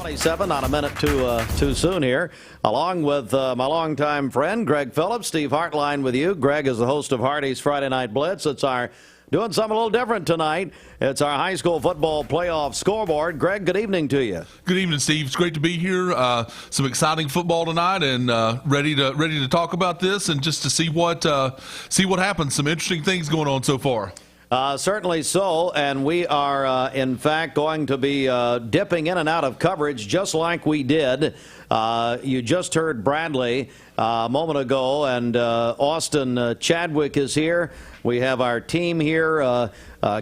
6:27, not a minute too soon here. Along with my longtime friend, Greg Phillips, Steve Hartline with you. Greg is the host of Hardy's Friday Night Blitz. It's our doing something a little different tonight. It's our high school football playoff scoreboard. Greg, good evening to you. Good evening, Steve. It's great to be here. Some exciting football tonight, and ready to talk about this and just to see what happens. Some interesting things going on so far. Certainly so, and we are, in fact, going to be dipping in and out of coverage just like we did. You just heard Bradley a moment ago, and Austin Chadwick is here. We have our team here.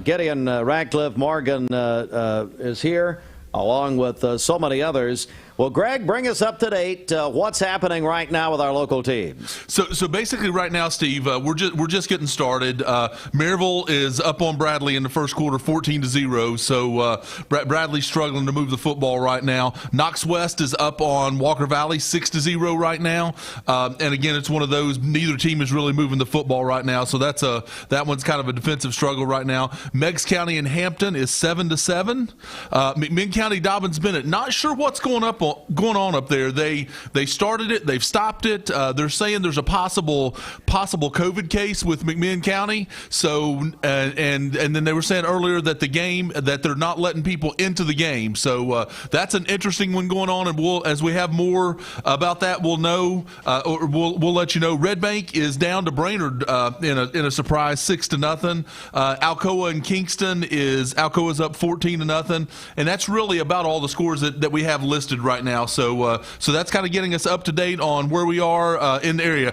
Gideon Ratcliffe Morgan is here, along with so many others. Well, Greg, bring us up to date. What's happening right now with our local teams? So basically, right now, Steve, we're just getting started. Maryville is up on Bradley in the first quarter, 14-0. So Bradley's struggling to move the football right now. Knox West is up on Walker Valley, 6-0 right now. And again, it's one of those. Neither team is really moving the football right now. So that one's kind of a defensive struggle right now. Meigs County and Hampton is 7-7. McMinn County, Dobbins Bennett. Not sure what's going on up there. They started it, they've stopped it. They're saying there's a possible COVID case with McMinn County. So and then they were saying earlier that that they're not letting people into the game. So that's an interesting one going on, and as we have more about that, we'll know, or we'll let you know. Red Bank is down to Brainerd in a surprise 6-0. Alcoa and Kingston Alcoa's up 14-0, and that's really about all the scores that we have listed right now. So that's kind of getting us up to date on where we are in the area.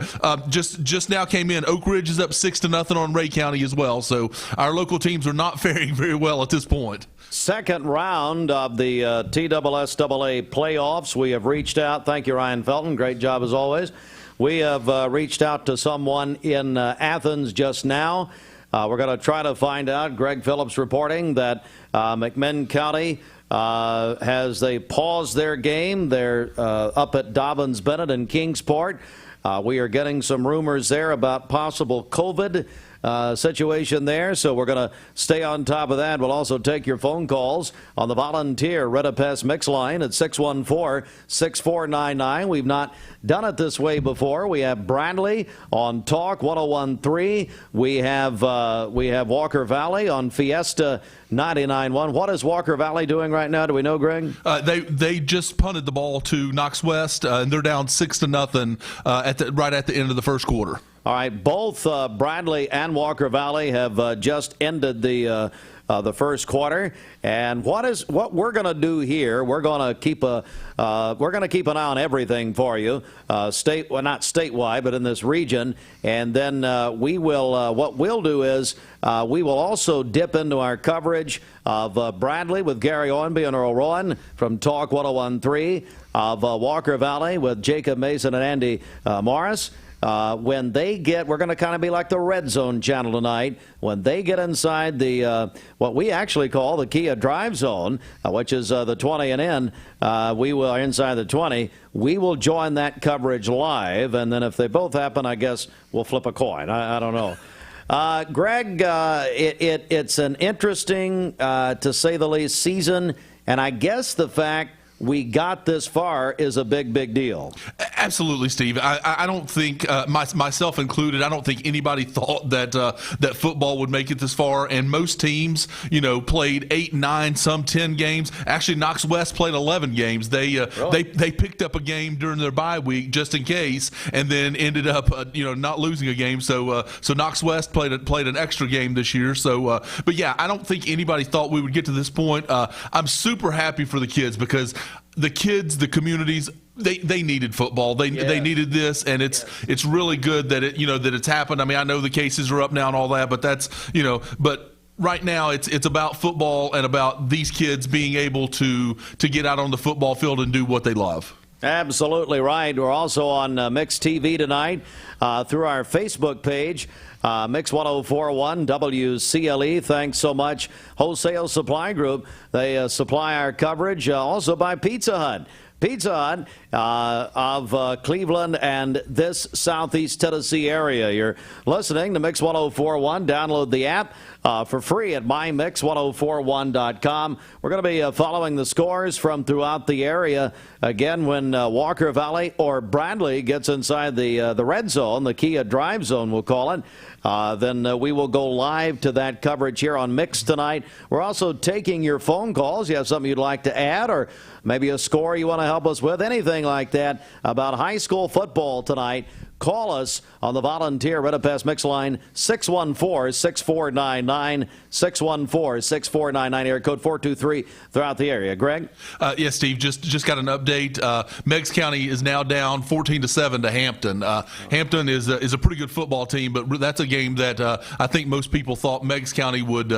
Just now came in. Oak Ridge is up 6-0 on Ray County as well. So our local teams are not faring very well at this point. Second round of the TSSAA playoffs. We have reached out. Thank you, Ryan Felton. Great job as always. We have reached out to someone in Athens just now. We're going to try to find out. Greg Phillips reporting that McMinn County has they paused their game. They're up at Dobbins Bennett and Kingsport. We are getting some rumors there about possible COVID situation there, so we're going to stay on top of that. We'll also take your phone calls on the volunteer Redapest mix line at 614-6499. We've not done it this way before. We have Bradley on Talk 101.3. We have Walker Valley on Fiesta 99.1. What is Walker Valley doing right now? Do we know, Greg? They just punted the ball to Knox West, and they're down 6-0 right at the end of the first quarter. All right, both Bradley and Walker Valley have just ended the first quarter, and what we're going to do here? We're going to keep an eye on everything for you, not statewide, but in this region, and then we will. What we'll do is we will also dip into our coverage of Bradley with Gary Owenby and Earl Rowan from Talk 101.3, of Walker Valley with Jacob Mason and Andy Morris. When they get, we're going to kind of be like the Red Zone channel tonight. When they get inside the what we actually call the Kia Drive Zone, which is the 20 and in, we will inside the 20. We will join that coverage live, and then if they both happen, I guess we'll flip a coin. I don't know. Greg, it's an interesting, to say the least, season, and I guess the fact we got this far is a big deal. Absolutely, Steve. I don't think, myself included, I don't think anybody thought that football would make it this far. And most teams, played 8, 9, some 10 games. Actually, Knox West played 11 games. They picked up a game during their bye week just in case, and then ended up not losing a game. So Knox West played an extra game this year. So, but yeah, I don't think anybody thought we would get to this point. I'm super happy for the kids because the kids, the communities, they needed football. They needed this, and it's really good that that it's happened. I mean, I know the cases are up now and all that, but that's but right now it's about football and about these kids being able to get out on the football field and do what they love. Absolutely right. We're also on Mix TV tonight through our Facebook page. Mix 1041 WCLE. Thanks so much. Wholesale Supply Group. They supply our coverage. Also by Pizza Hut. Pizza Hut of Cleveland and this southeast Tennessee area. You're listening to Mix 1041. Download the app for free at mymix1041.com. We're going to be following the scores from throughout the area. Again, when Walker Valley or Bradley gets inside the red zone, the Kia drive zone we'll call it, then we will go live to that coverage here on Mix tonight. We're also taking your phone calls. You have something you'd like to add, or maybe a score you want to help us with, anything like that about high school football tonight. Call us on the volunteer Redpass Mix line, 614-6499, 614-6499, area code 423 throughout the area. Greg? Yes, Steve, just got an update. Meigs County is now down 14-7 to Hampton. Hampton is a pretty good football team, but that's a game that I think most people thought Meigs County would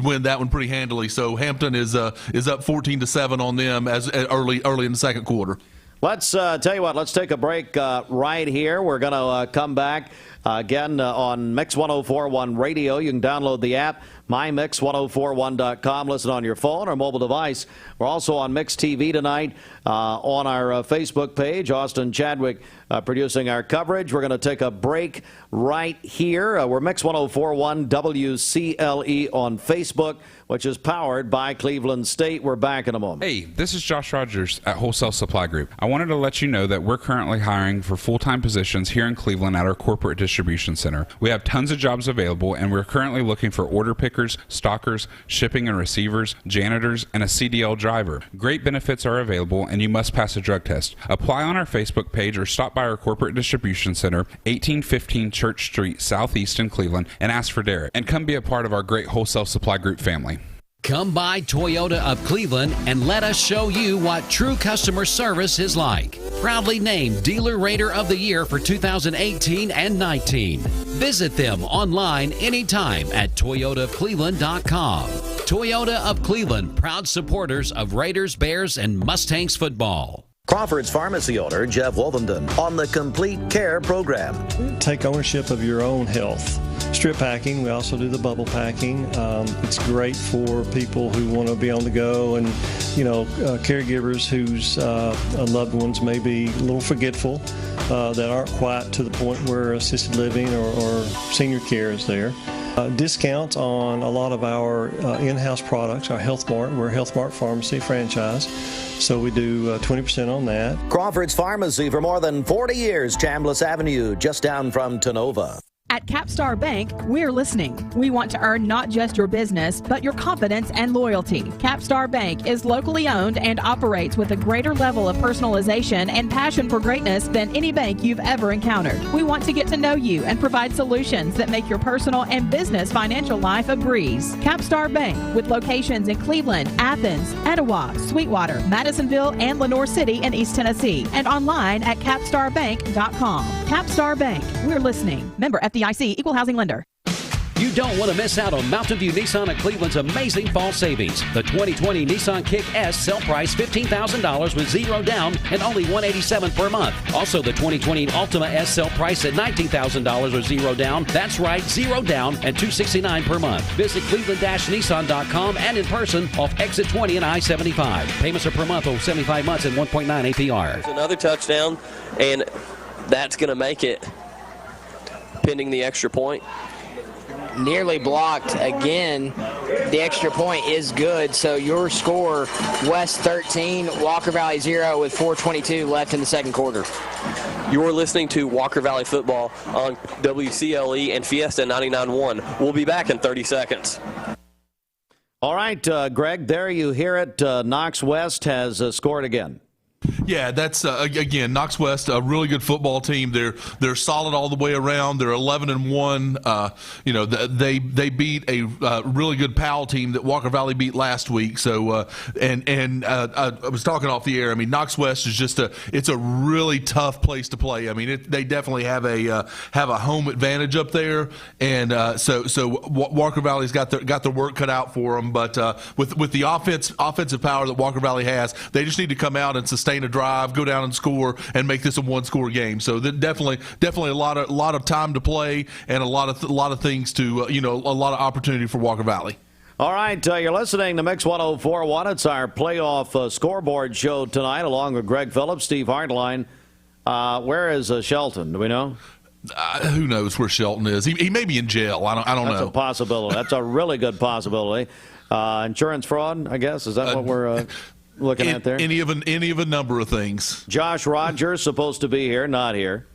win that one pretty handily. So Hampton is up 14-7 on them as early in the second quarter. Let's tell you what, let's take a break right here. We're going to come back again on Mix 1041 Radio. You can download the app, mymix1041.com. Listen on your phone or mobile device. We're also on Mix TV tonight on our Facebook page. Austin Chadwick producing our coverage. We're going to take a break right here. We're Mix 1041 WCLE on Facebook, which is powered by Cleveland State. We're back in a moment. Hey, this is Josh Rogers at Wholesale Supply Group. I wanted to let you know that we're currently hiring for full-time positions here in Cleveland at our corporate distribution center. We have tons of jobs available, and we're currently looking for order pickers, stockers, shipping and receivers, janitors, and a CDL driver. Great benefits are available, and you must pass a drug test. Apply on our Facebook page or stop by our corporate distribution center, 1815 Church Street, Southeast in Cleveland, and ask for Derek. And come be a part of our great Wholesale Supply Group family. Come by Toyota of Cleveland and let us show you what true customer service is like. Proudly named Dealer Rater of the Year for 2018 and 19. Visit them online anytime at toyotaofcleveland.com. Toyota of Cleveland, proud supporters of Raiders, Bears, and Mustangs football. Crawford's Pharmacy owner Jeff Wolfenden on the Complete Care program. Take ownership of your own health. Strip packing, we also do the bubble packing. It's great for people who want to be on the go and, caregivers whose loved ones may be a little forgetful, that aren't quite to the point where assisted living or senior care is there. Discounts on a lot of our in-house products, our Health Mart. We're a Health Mart pharmacy franchise, so we do 20% on that. Crawford's Pharmacy for more than 40 years, Chambliss Avenue, just down from Tonova. At Capstar Bank, we're listening. We want to earn not just your business, but your confidence and loyalty. Capstar Bank is locally owned and operates with a greater level of personalization and passion for greatness than any bank you've ever encountered. We want to get to know you and provide solutions that make your personal and business financial life a breeze. Capstar Bank, with locations in Cleveland, Athens, Etowah, Sweetwater, Madisonville, and Lenoir City in East Tennessee, and online at capstarbank.com. Capstar Bank, we're listening. Member FDIC, equal housing lender. You don't want to miss out on Mountain View Nissan of Cleveland's amazing fall savings. The 2020 Nissan Kick S sell price $15,000 with zero down and only $187 per month. Also, the 2020 Altima S sell price at $19,000 with zero down. That's right, zero down and $269 per month. Visit cleveland-nissan.com and in person off exit 20 and I-75. Payments are per month over 75 months and 1.9 APR. There's another touchdown, and that's going to make it pending the extra point. Nearly blocked again. The extra point is good. So your score, West 13, Walker Valley 0 with 4:22 left in the second quarter. You're listening to Walker Valley Football on WCLE and Fiesta 99.1. We'll be back in 30 seconds. All right, Greg, there you hear it. Knox West has scored again. Yeah, that's again, Knox West, a really good football team. They're solid all the way around. They're 11-1. They beat a really good Powell team that Walker Valley beat last week. So I was talking off the air. I mean, Knox West is it's a really tough place to play. I mean, they definitely have a home advantage up there, and so Walker Valley's got their work cut out for them. But with the offensive power that Walker Valley has, they just need to come out and sustain a drive, go down and score, and make this a one-score game. So definitely a lot of time to play and a lot of things to a lot of opportunity for Walker Valley. All right, you're listening to Mix 104.1. It's our playoff scoreboard show tonight, along with Greg Phillips, Steve Hartline. Where is Shelton? Do we know? Who knows where Shelton is? He may be in jail. I don't know. That's a possibility. That's a really good possibility. Insurance fraud, I guess. Is that what we're looking at there? Any of a number of things. Josh Rogers supposed to be here, not here.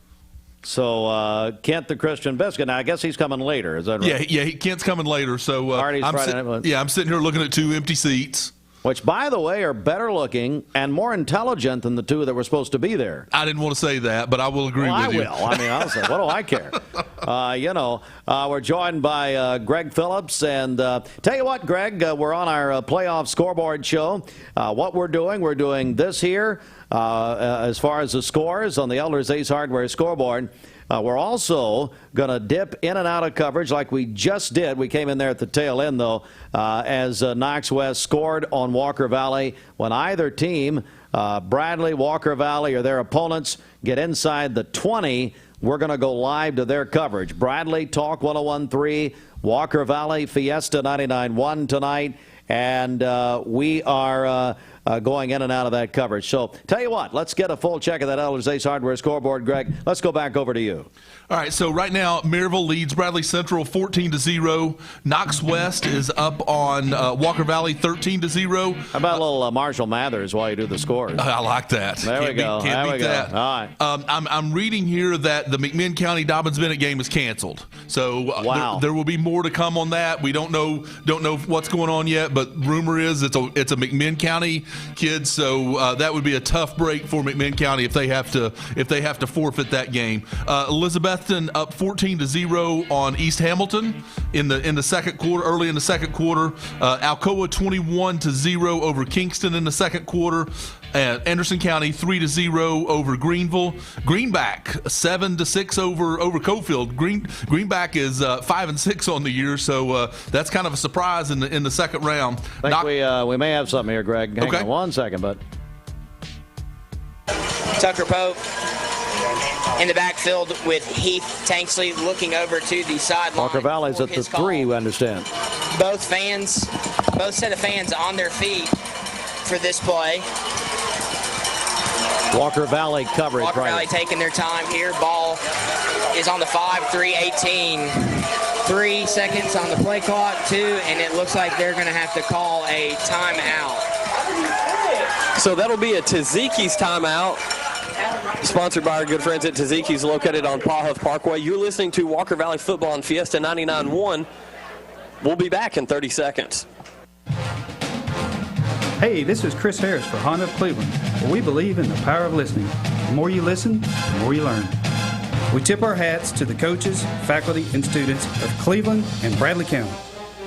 So Kent the Christian Biscuit. Now I guess he's coming later. Is that right? Yeah. Kent's coming later. So I'm sitting here looking at 2 empty seats. Which, by the way, are better looking and more intelligent than the 2 that were supposed to be there. I didn't want to say that, but I will agree with you. I will. I mean, honestly, what do I care? We're joined by Greg Phillips. And tell you what, Greg, we're on our playoff scoreboard show. What we're doing this here as far as the scores on the Elders Ace Hardware scoreboard. We're also going to dip in and out of coverage like we just did. We came in there at the tail end, though, as Knox West scored on Walker Valley. When either team, Bradley, Walker Valley, or their opponents, get inside the 20, we're going to go live to their coverage. Bradley, Talk 101.3, Walker Valley, Fiesta 99.1 tonight. And we are going in and out of that coverage. So tell you what, let's get a full check of that Elders Ace Hardware scoreboard. Greg, let's go back over to you. All right, so right now, Maryville leads Bradley Central 14-0. Knox West is up on Walker Valley 13-0. How about a little Marshall Mathers while you do the scores? I like that. There we go. Can't beat that. All right. I'm reading here that the McMinn County Dobbins-Bennett game is canceled. So wow. there will be more to come on that. We don't know what's going on yet, but rumor is it's a McMinn County kid. So that would be a tough break for McMinn County if they have to forfeit that game. Elizabethton up 14-0 on East Hamilton in the second quarter. Early in the second quarter, Alcoa 21-0 over Kingston in the second quarter. Anderson County 3-0 over Greenville. Greenback 7-6 over Cofield. Greenback is 5-6 on the year, so that's kind of a surprise in the second round. I think we may have something here, Greg. Hang on one second, bud. Tucker Pope in the backfield with Heath Tanksley looking over to the sideline. Walker Valley's at the 3, we understand. Both set of fans on their feet for this play. Walker Valley coverage. Walker Valley taking their time here. Ball is on the 5, 3:18. 3 seconds on the play clock, 2, and it looks like they're going to have to call a timeout. So that'll be a Taziki's timeout, sponsored by our good friends at Taziki's, located on Paw Huff Parkway. You're listening to Walker Valley Football on Fiesta 99.1. We'll be back in 30 seconds. Hey, this is Chris Harris for Honda of Cleveland, where we believe in the power of listening. The more you listen, the more you learn. We tip our hats to the coaches, faculty, and students of Cleveland and Bradley County.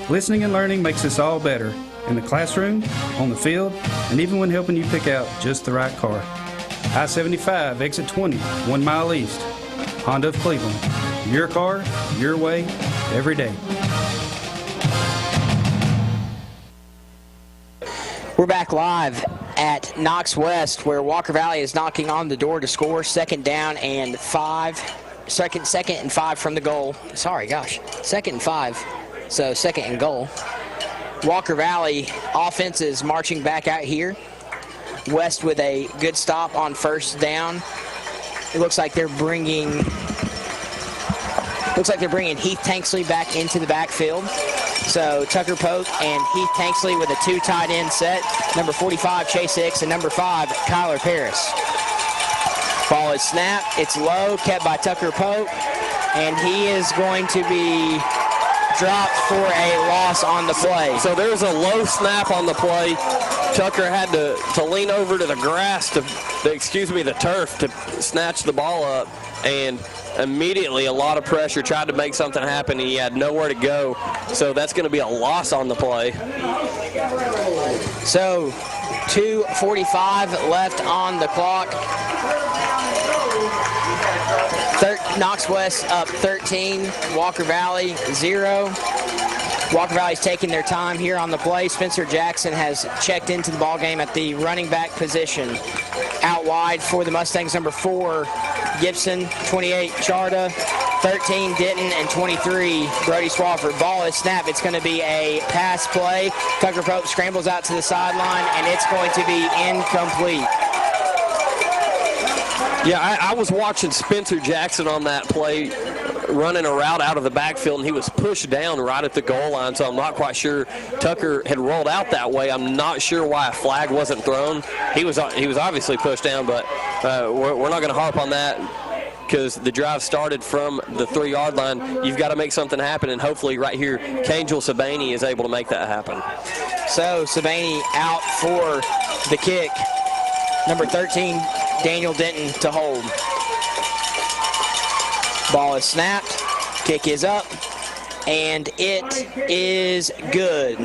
Listening and learning makes us all better, in the classroom, on the field, and even when helping you pick out just the right car. I-75, exit 20, 1 mile east. Honda of Cleveland. Your car, your way, every day. We're back live at Knox West, where Walker Valley is knocking on the door to score. Second and 5 from the goal. Sorry, gosh. 2nd and 5. So 2nd and goal. Walker Valley offense is marching back out here. West with a good stop on first down. It looks like they're bringing Heath Tanksley back into the backfield. So Tucker Pope and Heath Tanksley with a 2 tight end set. Number 45, Chase Hicks, and number 5, Kyler Paris. Ball is snapped. It's low, kept by Tucker Pope, and he is going to be dropped for a loss on the play. So there's a low snap on the play. Tucker had to lean over to the grass, the turf, to snatch the ball up, and immediately a lot of pressure, tried to make something happen, and he had nowhere to go. So that's going to be a loss on the play. So 2:45 left on the clock. Knox West up 13, Walker Valley 0. Walker Valley's taking their time here on the play. Spencer Jackson has checked into the ballgame at the running back position. Out wide for the Mustangs, number 4, Gibson, 28, Charda. 13, Denton, and 23, Brody Swafford. Ball is snapped. It's going to be a pass play. Tucker Pope scrambles out to the sideline, and it's going to be incomplete. Yeah, I was watching Spencer Jackson on that play, running a route out of the backfield, and he was pushed down right at the goal line, so I'm not quite sure Tucker had rolled out that way. I'm not sure why a flag wasn't thrown. He was obviously pushed down, but we're not going to harp on that because the drive started from the 3-yard line. You've got to make something happen, and hopefully right here, Kangel Sabaney is able to make that happen. So Sabaney out for the kick. Number 13, Daniel Denton to hold. Ball is snapped, kick is up, and it is good.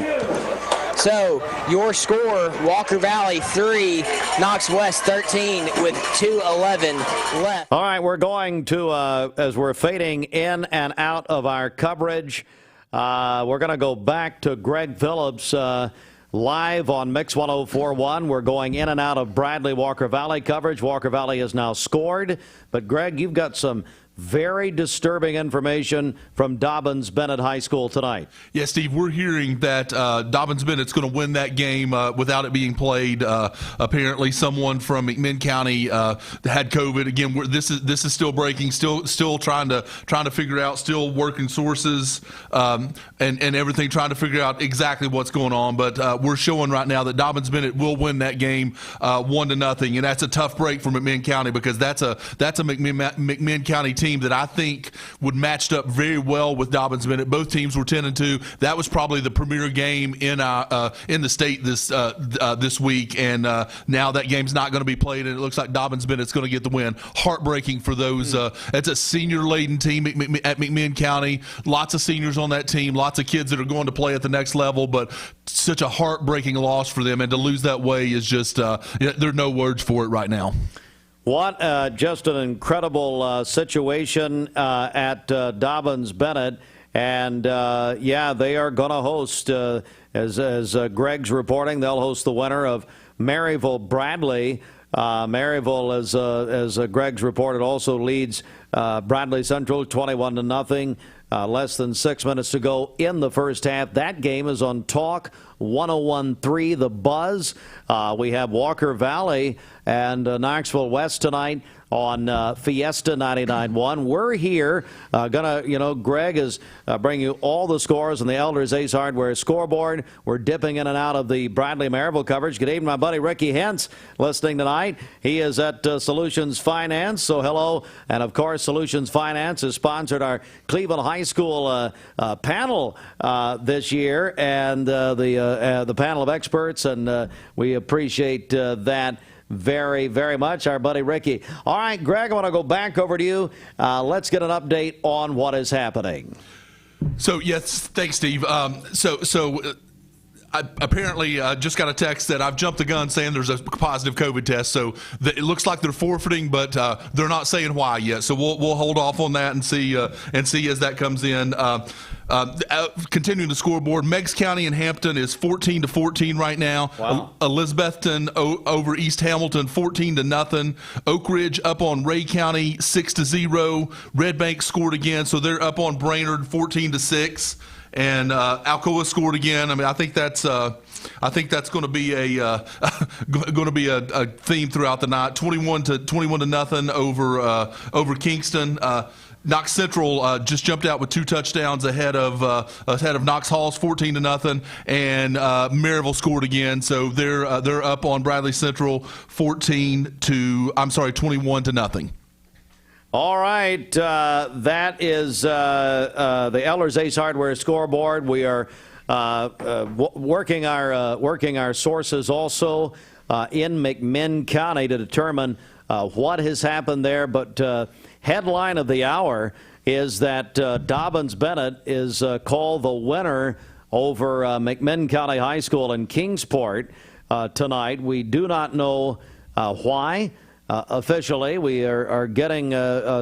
So your score, Walker Valley 3, Knox West 13 with 2:11 left. All right, we're going to, as we're fading in and out of our coverage, we're going to go back to Greg Phillips live on Mix 104.1. We're going in and out of Bradley Walker Valley coverage. Walker Valley has now scored. But, Greg, you've got some very disturbing information from Dobbins-Bennett High School tonight. Yeah, Steve, we're hearing that Dobbins-Bennett's going to win that game without it being played. Apparently, someone from McMinn County had COVID. Again, this is still breaking, still trying to figure out, still working sources and everything, trying to figure out exactly what's going on. But we're showing right now that Dobbins-Bennett will win that game 1-0, and that's a tough break for McMinn County because that's a McMinn County team that I think would matched up very well with Dobbins-Bennett. Both teams were 10-2. That was probably the premier game in the state this week, and now that game's not going to be played, and it looks like Dobbins-Bennett's going to get the win. Heartbreaking for those. It's a senior-laden team at McMinn County. Lots of seniors on that team. Lots of kids that are going to play at the next level, but such a heartbreaking loss for them, and to lose that way is just there are no words for it right now. What just an incredible situation at Dobbins-Bennett. And, yeah, they are going to host, as Greg's reporting, they'll host the winner of Maryville-Bradley. Maryville, as Greg's reported, also leads Bradley Central 21-0. Less than 6 minutes to go in the first half. That game is on Talk 101.3 The Buzz. We have Walker Valley and Knoxville West tonight on Fiesta 99.1. We're here Greg is bringing you all the scores on the Elders Ace Hardware scoreboard. We're dipping in and out of the Bradley Maryville coverage. Good evening, my buddy Ricky Hentz listening tonight. He is at Solutions Finance, so hello. And, of course, Solutions Finance has sponsored our Cleveland High School panel this year, and the panel of experts, and we appreciate that very, very much, our buddy Ricky. All right, Greg, I want to go back over to you. Let's get an update on what is happening. So, yes, thanks, Steve. I apparently just got a text that I've jumped the gun saying there's a positive COVID test. So it looks like they're forfeiting, but they're not saying why yet. So we'll hold off on that and see as that comes in. Continuing the scoreboard, Meigs County and Hampton is 14-14 right now. Wow. Elizabethton over East Hamilton 14-0. Oak Ridge up on Ray County 6-0. Red Bank scored again, so they're up on Brainerd 14-6. And Alcoa scored again. I mean, I think that's going to be a theme throughout the night. 21-0 over Kingston. Knox Central just jumped out with 2 touchdowns ahead of Knox Halls, 14-0, and Maryville scored again. So they're up on Bradley Central 21-0. All right, that is the Elders Ace Hardware scoreboard. We are working our sources also in McMinn County to determine what has happened there. But headline of the hour is that Dobbins-Bennett is called the winner over McMinn County High School in Kingsport tonight. We do not know why. Officially, we are getting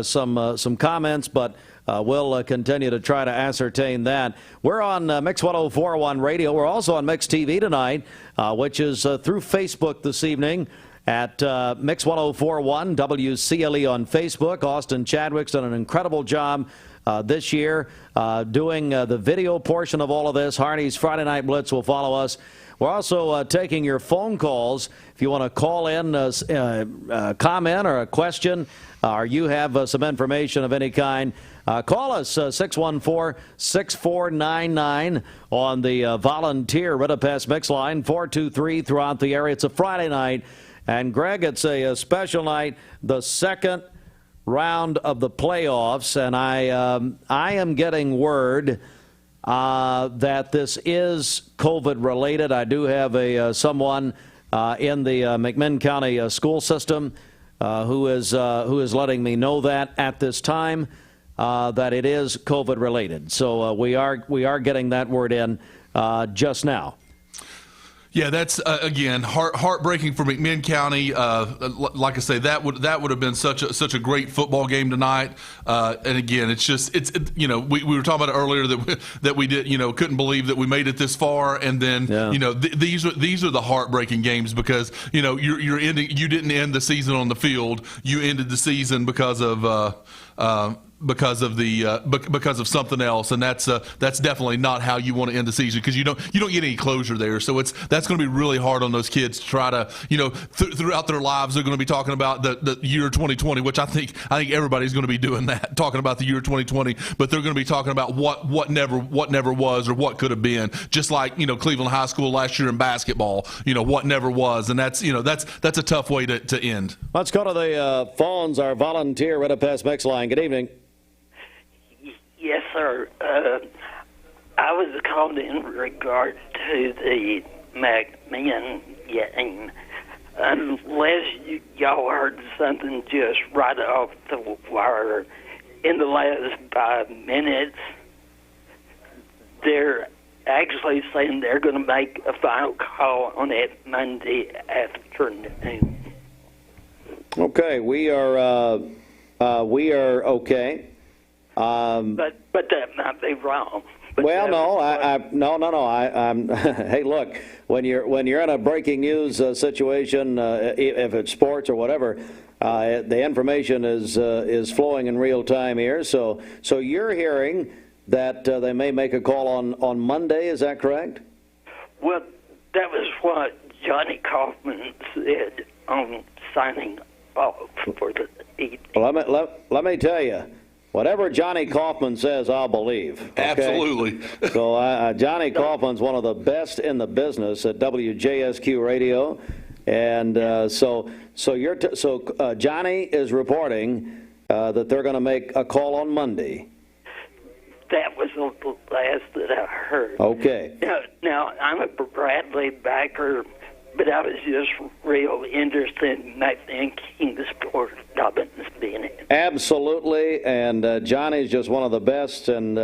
some comments, but we'll continue to try to ascertain that. We're on Mix 104.1 radio. We're also on Mix TV tonight, which is through Facebook this evening. at Mix 104.1 WCLE on Facebook. Austin Chadwick's done an incredible job this year doing the video portion of all of this. Hardy's Friday Night Blitz will follow us. We're also taking your phone calls. If you want to call in a comment or a question, or you have some information of any kind, call us 614-6499 on the volunteer Ritter-Pass mix line, 423 throughout the area. It's a Friday night. And, Greg, it's a special night, the second round of the playoffs. And I am getting word that this is COVID-related. I do have someone in the McMinn County school system who is letting me know that at this time that it is COVID-related. So we are getting that word in just now. Yeah, that's again heartbreaking for McMinn County. Like I say, that would have been such a great football game tonight. And again, it's we were talking about it earlier that we did couldn't believe that we made it this far. And then these are the heartbreaking games because you didn't end the season on the field. You ended the season because of something else, and that's definitely not how you want to end the season because you don't get any closure there. So that's going to be really hard on those kids to try to throughout their lives they're going to be talking about the year 2020, which I think everybody's going to be doing that, talking about the year 2020, but they're going to be talking about what never was or what could have been, just like Cleveland High School last year in basketball, what never was, and that's a tough way to end. Let's go to the phones. Our volunteer Ritter-Pass mix line. Good evening. Yes, sir. I was called in regard to the McMinn game. Unless y'all heard something just right off the wire in the last 5 minutes, they're actually saying they're going to make a final call on it Monday afternoon. Okay, we are okay. But that might be wrong. Well, no. I'm. Hey, look, when you're in a breaking news situation, if it's sports or whatever, the information is flowing in real time here. So you're hearing that they may make a call on Monday. Is that correct? Well, that was what Johnny Kaufman said on signing off for the evening. Well, let me tell you. Whatever Johnny Kaufman says, I'll believe. Okay? Absolutely. So Johnny Kaufman's one of the best in the business at WJSQ Radio, and so Johnny is reporting that they're going to make a call on Monday. That was the last that I heard. Okay. Now I'm a Bradley backer, but I was just real interested in McMinn Kingsport Dobbins being it. Absolutely, and Johnny's just one of the best and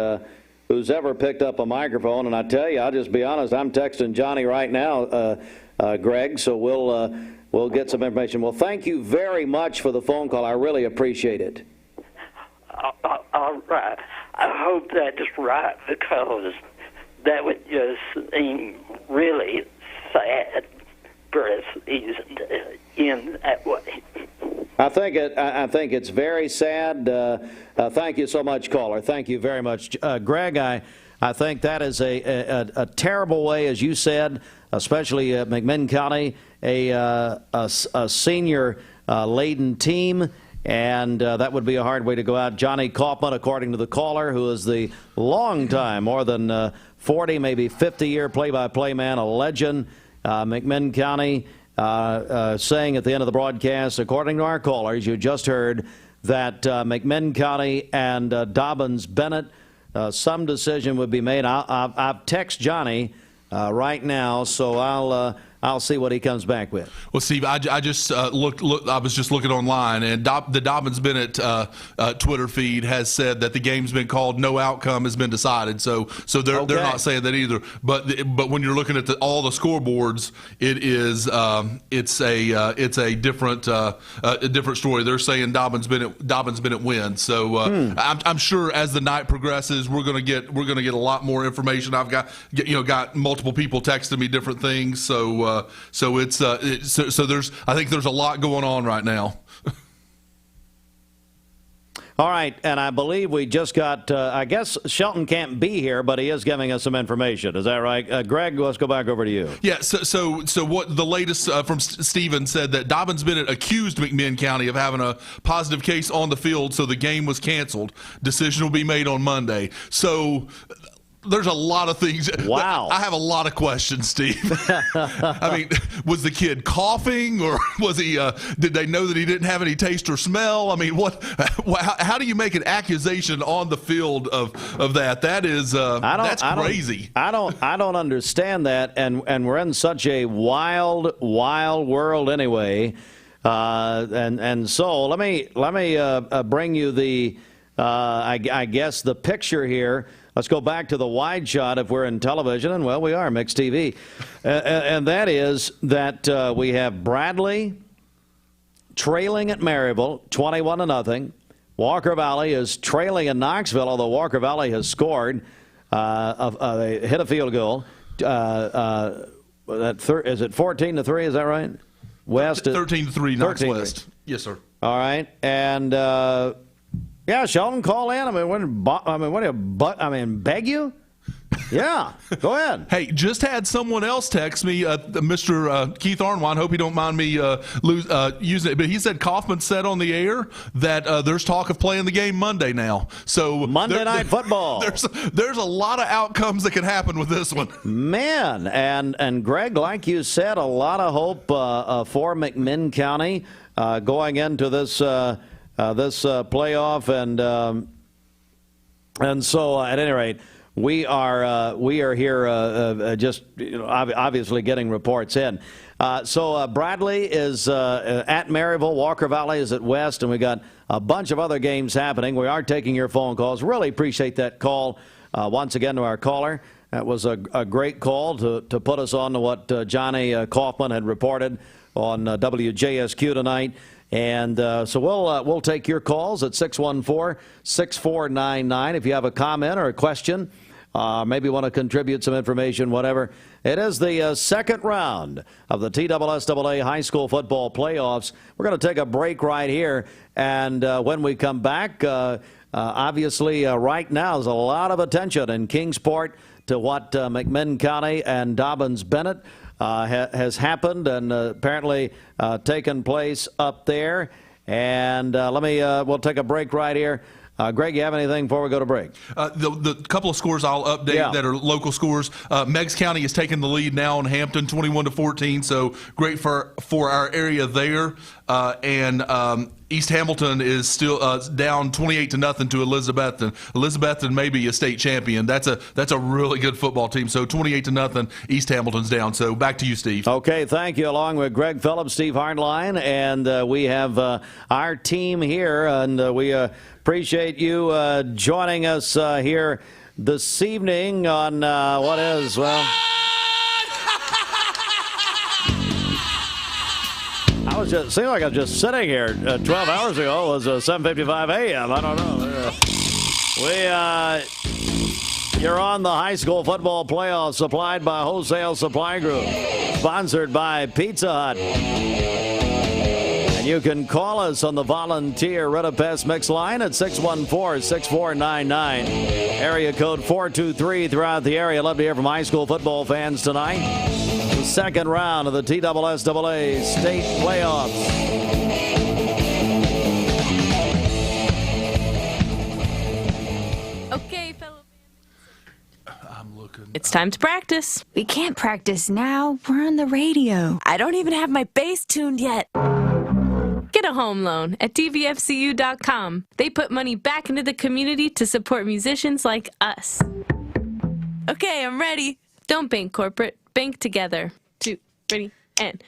who's ever picked up a microphone. And I tell you, I'll just be honest, I'm texting Johnny right now, Greg, so we'll get some information. Well, thank you very much for the phone call. I really appreciate it. All right. I hope that's right because that would just seem really sad for a season to end that way. I think it's very sad. Thank you so much, caller. Thank you very much, Greg. I think that is a terrible way, as you said, especially at McMinn County, a senior laden team. And that would be a hard way to go out. Johnny Kaufman, according to the caller, who is the long-time, more than 40, maybe 50-year play-by-play man, a legend, McMinn County, saying at the end of the broadcast, according to our callers, you just heard that McMinn County and Dobbins-Bennett, some decision would be made. I've texted Johnny right now, so I'll see what he comes back with. Well, Steve, I just looked. I was just looking online, and the Dobbins-Bennett Twitter feed has said that the game's been called, no outcome has been decided. So they're not saying that either. But when you're looking at all the scoreboards, it's a different story. They're saying Dobbins-Bennett wins. So I'm sure as the night progresses, we're gonna get a lot more information. I've got multiple people texting me different things. So so it's so there's I think there's a lot going on right now. All right, and I believe we just got, I guess Shelton can't be here, but he is giving us some information. Is that right? Greg, let's go back over to you. Yeah, so what the latest from Stephen said that Dobbins Bennett accused McMinn County of having a positive case on the field, so the game was canceled. Decision will be made on Monday. So there's a lot of things. Wow. I have a lot of questions, Steve. I mean, was the kid coughing, or was he, did they know that he didn't have any taste or smell? I mean, how do you make an accusation on the field of that? That is, that's crazy. I don't understand that. And we're in such a wild world anyway. And so let me bring you the, I guess the picture here. Let's go back to the wide shot if we're in television, and, well, we are, mixed TV. And that is that we have Bradley trailing at Maryville, 21-0. Walker Valley is trailing in Knoxville, although Walker Valley has scored. They hit a field goal. Is it 14-3, is that right? West 13-3, Knox West. Yes, sir. All right, and... yeah, Sheldon, call in. Beg you? Yeah, go ahead. Hey, just had someone else text me, Mr. Keith Arnwine. Hope you don't mind me using it, but he said Kaufman said on the air that there's talk of playing the game Monday now. So Monday Night Football. There's a lot of outcomes that can happen with this one. Man, and Greg, like you said, a lot of hope for McMinn County going into this. This playoff, and so at any rate, we are here just obviously getting reports in. So Bradley is at Maryville, Walker Valley is at West, and we got a bunch of other games happening. We are taking your phone calls. Really appreciate that call once again to our caller. That was a great call to put us on to what Johnny Kaufman had reported on WJSQ tonight. And so we'll take your calls at 614-6499. If you have a comment or a question, maybe want to contribute some information, whatever. It is the second round of the TSSAA High School Football Playoffs. We're going to take a break right here. And when we come back, obviously right now there's a lot of attention in Kingsport to what McMinn County and Dobbins Bennett has happened and apparently taken place up there. And we'll take a break right here. Greg, you have anything before we go to break? The couple of scores I'll update that are local scores. Meigs County is taking the lead now on Hampton, 21-14. So great for our area there. And East Hamilton is still down 28-0 to Elizabethton. Elizabethton may be a state champion. That's a really good football team. So 28-0, East Hamilton's down. So back to you, Steve. Okay, thank you. Along with Greg Phillips, Steve Hardline, and we have our team here, and we appreciate you joining us here this evening on what is, well, seemed like I was just sitting here 12 hours ago. It was 7:55 a.m. I don't know. You're on the high school football playoffs, supplied by Wholesale Supply Group, sponsored by Pizza Hut. And you can call us on the Volunteer Ritapest Mix line at 614-6499. Area code 423 throughout the area. Love to hear from high school football fans tonight. The second round of the TSSAA state playoffs. Okay, fellow fans. I'm looking. It's time to practice. We can't practice now. We're on the radio. I don't even have my bass tuned yet. Get a home loan at tvfcu.com. They put money back into the community to support musicians like us. Okay, I'm ready. Don't bank corporate. Bank together. 2, ready, and.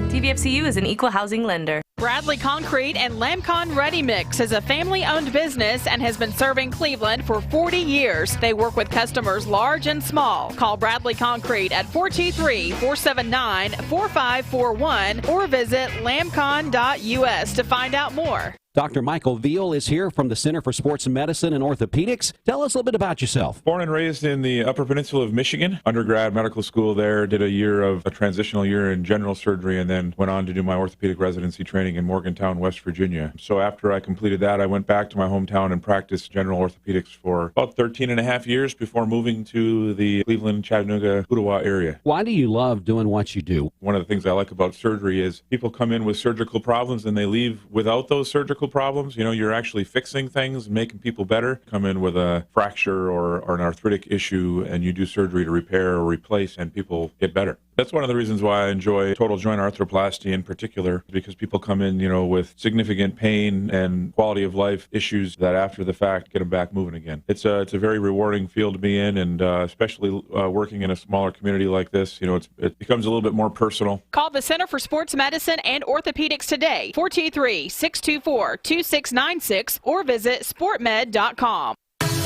TVFCU is an equal housing lender. Bradley Concrete and Lamcon Ready Mix is a family-owned business and has been serving Cleveland for 40 years. They work with customers large and small. Call Bradley Concrete at 423-479-4541 or visit lamcon.us to find out more. Dr. Michael Veal is here from the Center for Sports Medicine and Orthopedics. Tell us a little bit about yourself. Born and raised in the Upper Peninsula of Michigan, undergrad medical school there, did a transitional year in general surgery, and then went on to do my orthopedic residency training in Morgantown, West Virginia. So after I completed that, I went back to my hometown and practiced general orthopedics for about 13 and a half years before moving to the Cleveland, Chattanooga, Ottawa area. Why do you love doing what you do? One of the things I like about surgery is people come in with surgical problems and they leave without those surgical problems. You know, you're actually fixing things, making people better. Come in with a fracture or an arthritic issue and you do surgery to repair or replace and people get better. That's one of the reasons why I enjoy total joint arthroplasty in particular, because people come in, with significant pain and quality of life issues that after the fact get them back moving again. It's a very rewarding field to be in, and especially working in a smaller community like this, it becomes a little bit more personal. Call the Center for Sports Medicine and Orthopedics today, 423-624-2696, or visit sportmed.com.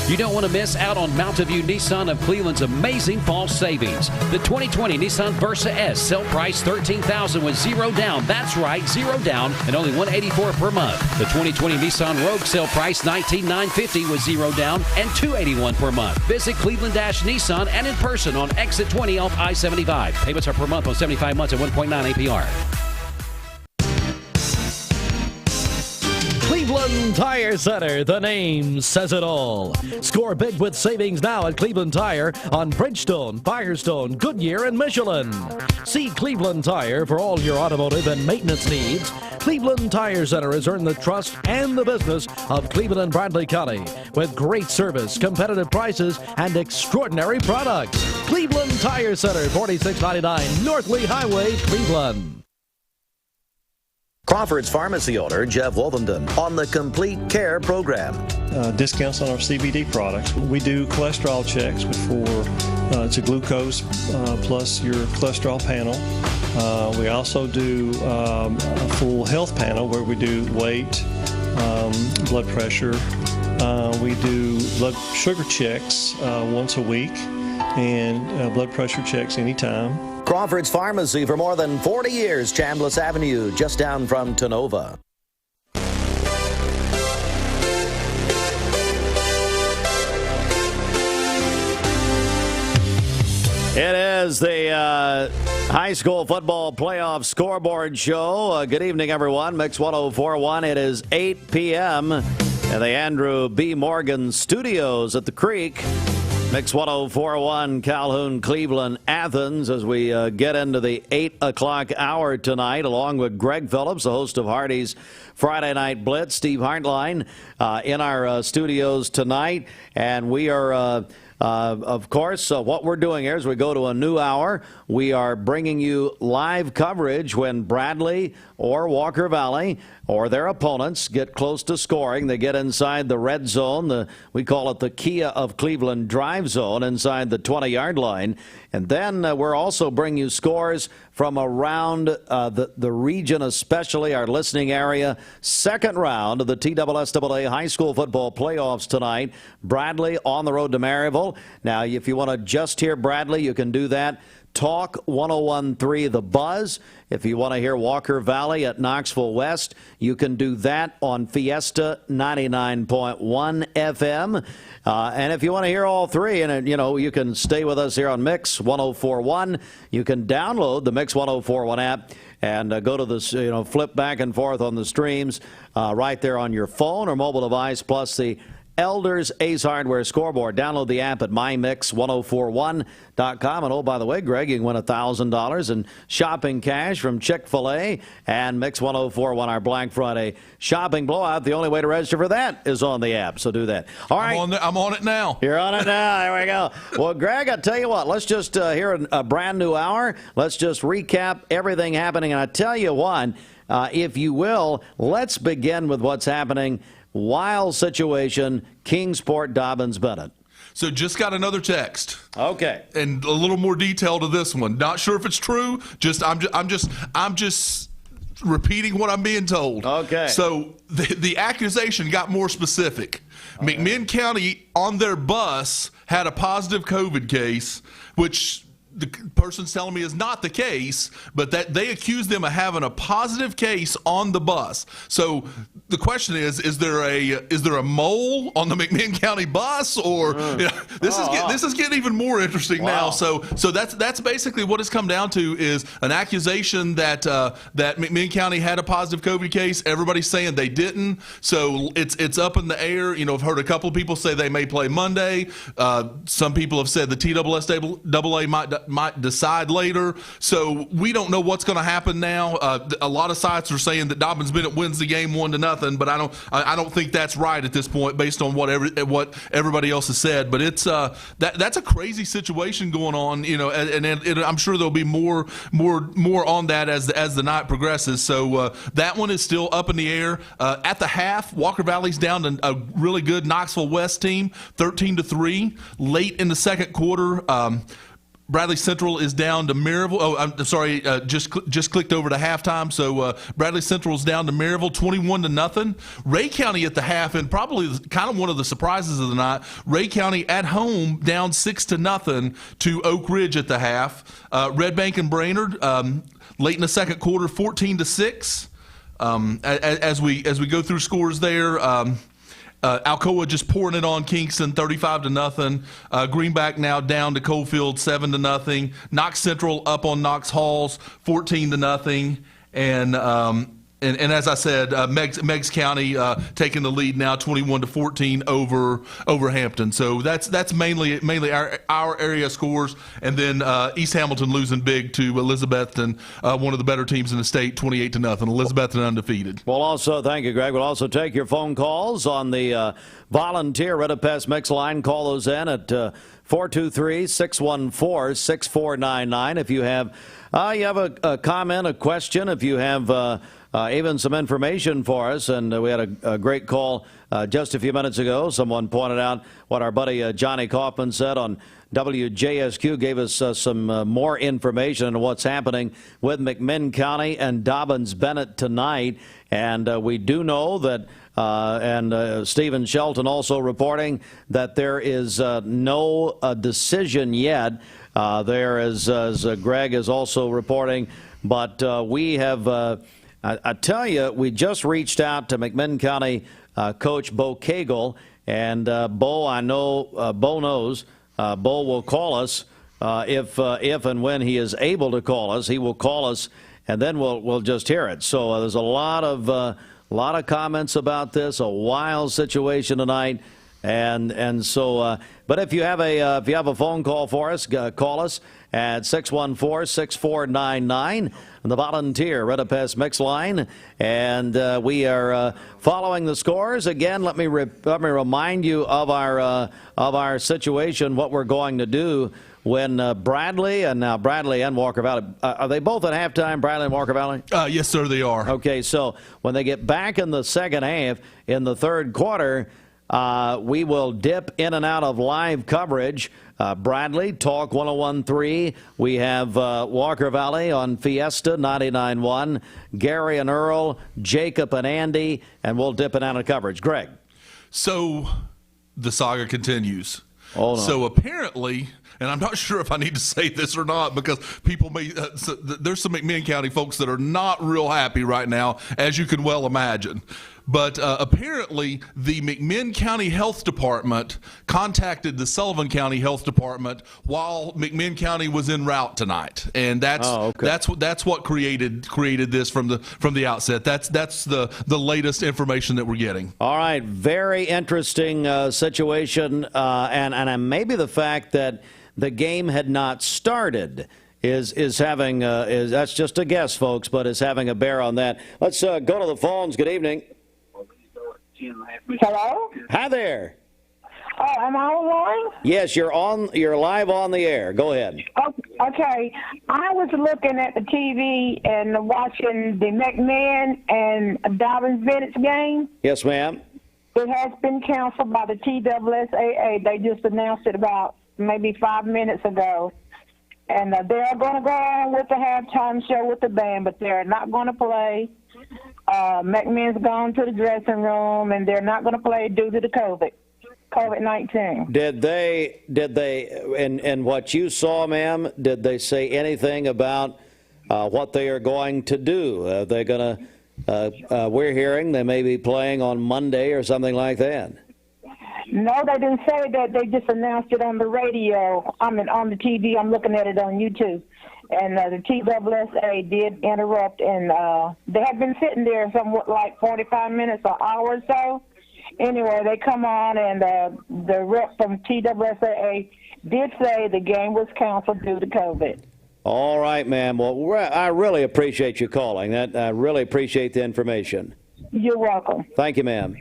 You don't want to miss out on Mountain View Nissan of Cleveland's amazing fall savings. The 2020 Nissan Versa S, sell price $13,000 with zero down. That's right, zero down and only $184 per month. The 2020 Nissan Rogue, sell price $19,950 with zero down and $281 per month. Visit Cleveland-Nissan and in person on Exit 20 off I-75. Payments are per month on 75 months at 1.9 APR. Cleveland Tire Center, the name says it all. Score big with savings now at Cleveland Tire on Bridgestone, Firestone, Goodyear, and Michelin. See Cleveland Tire for all your automotive and maintenance needs. Cleveland Tire Center has earned the trust and the business of Cleveland and Bradley County with great service, competitive prices, and extraordinary products. Cleveland Tire Center, 4699 North Lee Highway, Cleveland. Crawford's Pharmacy owner Jeff Wolvenden on the Complete Care program. Discounts on our CBD products. We do cholesterol checks it's a glucose plus your cholesterol panel. We also do a full health panel where we do weight, blood pressure. We do blood sugar checks once a week and blood pressure checks anytime. Crawford's Pharmacy for more than 40 years, Chambliss Avenue, just down from Tonova. It is the high school football playoff scoreboard show. Good evening, everyone. Mix 104.1. It is 8 p.m. in the Andrew B. Morgan Studios at the Creek. Mix 104.1, Calhoun, Cleveland, Athens, as we get into the 8 o'clock hour tonight, along with Greg Phillips, the host of Hardy's Friday Night Blitz, Steve Hartline in our studios tonight. And we are, of course, what we're doing here is we go to a new hour. We are bringing you live coverage when Bradley or Walker Valley or their opponents get close to scoring. They get inside the red zone. We call it the Kia of Cleveland drive zone inside the 20-yard line. And then we're also bringing you scores from around the region, especially our listening area. Second round of the TSSAA high school football playoffs tonight. Bradley on the road to Maryville. Now, if you want to just hear Bradley, you can do that. Talk 101.3 The Buzz. If you want to hear Walker Valley at Knoxville West, you can do that on Fiesta 99.1 FM. And if you want to hear all three, and you can stay with us here on Mix 104.1. You can download the Mix 104.1 app and go to this, flip back and forth on the streams right there on your phone or mobile device, plus the Elders Ace Hardware Scoreboard. Download the app at mymix1041.com. And, oh, by the way, Greg, you can win $1,000 in shopping cash from Chick-fil-A and Mix 104.1, our Black Friday shopping blowout. The only way to register for that is on the app, so do that. All right. I'm on it now. You're on it now. There we go. Well, Greg, I tell you what, let's just hear a brand new hour. Let's just recap everything happening. And I tell you what, if you will, let's begin with what's happening. Wild situation, Kingsport, Dobbins, Bennett. So just got another text. Okay. And a little more detail to this one. Not sure if it's true. I'm just repeating what I'm being told. Okay. So the accusation got more specific. Okay. McMinn County on their bus had a positive COVID case, which the person's telling me is not the case, but that they accuse them of having a positive case on the bus. So the question is there a mole on the McMinn County bus, or this is getting even more interesting now. So that's basically what it's come down to, is an accusation that that McMinn County had a positive COVID case. Everybody's saying they didn't. So it's up in the air. I've heard a couple of people say they may play Monday. Some people have said the TSSAA might decide later. So we don't know what's going to happen now. A lot of sites are saying that Dobbins-Bennett wins the game 1-0, but I don't think that's right at this point based on what everybody else has said. But it's that's a crazy situation going on, and I'm sure there'll be more on that as the night progresses. So that one is still up in the air. At the half, Walker Valley's down to a really good Knoxville West team, 13-3. Late in the second quarter, Bradley Central is down to Maryville. Oh, I'm sorry, just clicked over to halftime. So Bradley Central is down to Maryville, 21-0. Ray County at the half, and probably kind of one of the surprises of the night, Ray County at home down 6-0 to Oak Ridge at the half. Red Bank and Brainerd late in the second quarter, 14-6. As we go through scores there. Alcoa just pouring it on Kingston, 35-0. Greenback now down to Coalfield, 7-0. Knox Central up on Knox Halls, 14-0. And as I said, Meigs County taking the lead now, 21-14 over Hampton. So that's mainly our area scores, and then East Hamilton losing big to Elizabethton, one of the better teams in the state, 28-0. Elizabethton undefeated. Well, also thank you, Greg. We'll also take your phone calls on the volunteer Reddipest mix line. Call those in at 423-614-6499. If you have a comment, a question, if you have even some information for us. And we had a great call just a few minutes ago. Someone pointed out what our buddy Johnny Kaufman said on WJSQ, gave us some more information on what's happening with McMinn County and Dobbins-Bennett tonight. And we do know that, and Stephen Shelton also reporting that there is no decision yet. There, as Greg is also reporting. But we have... I tell you, we just reached out to McMinn County coach Bo Cagle, and Bo, I know Bo knows. Bo will call us if and when he is able to call us. He will call us, and then we'll just hear it. So there's a lot of comments about this. A wild situation tonight, and so. But if you have a phone call for us, call us at 614-6499. The volunteer Reddipest mix line, and we are following the scores again. Let me remind you of our situation, what we're going to do when Bradley and Walker Valley, are they both at halftime, Bradley and Walker Valley? Yes, sir, they are. Okay, so when they get back in the second half, in the third quarter, we will dip in and out of live coverage. Bradley, Talk 101.3. We have Walker Valley on Fiesta 99.1. Gary and Earl, Jacob and Andy, and we'll dip in and out of coverage. Greg. So the saga continues. Hold on. So apparently, and I'm not sure if I need to say this or not, because people may, there's some McMinn County folks that are not real happy right now, as you can well imagine. But apparently, the McMinn County Health Department contacted the Sullivan County Health Department while McMinn County was en route tonight, and that's what created this from the outset. That's the latest information that we're getting. All right, very interesting situation, and maybe the fact that the game had not started is having that's just a guess, folks, but is having a bear on that. Let's go to the phones. Good evening. Hello? Hi there. Oh, am I online? Yes, you're live on the air. Go ahead. Okay. I was looking at the TV and watching the McMinn and Dobbins-Bennett game. Yes, ma'am. It has been canceled by the TSSAA. They just announced it about maybe 5 minutes ago. And they're going to go on with the halftime show with the band, but they're not going to play. McMinn's gone to the dressing room, and they're not going to play due to the COVID COVID-19. Did they, in what you saw, ma'am, did they say anything about what they are going to do? They're going to, we're hearing they may be playing on Monday or something like that. No, they didn't say that. They just announced it on the radio. I mean, on the TV. I'm looking at it on YouTube. And the TWSA did interrupt, and they had been sitting there somewhat like 45 minutes, an hour or so. Anyway, they come on, and the rep from TWSA did say the game was canceled due to COVID. All right, ma'am. Well, I really appreciate you calling. I really appreciate the information. You're welcome. Thank you, ma'am.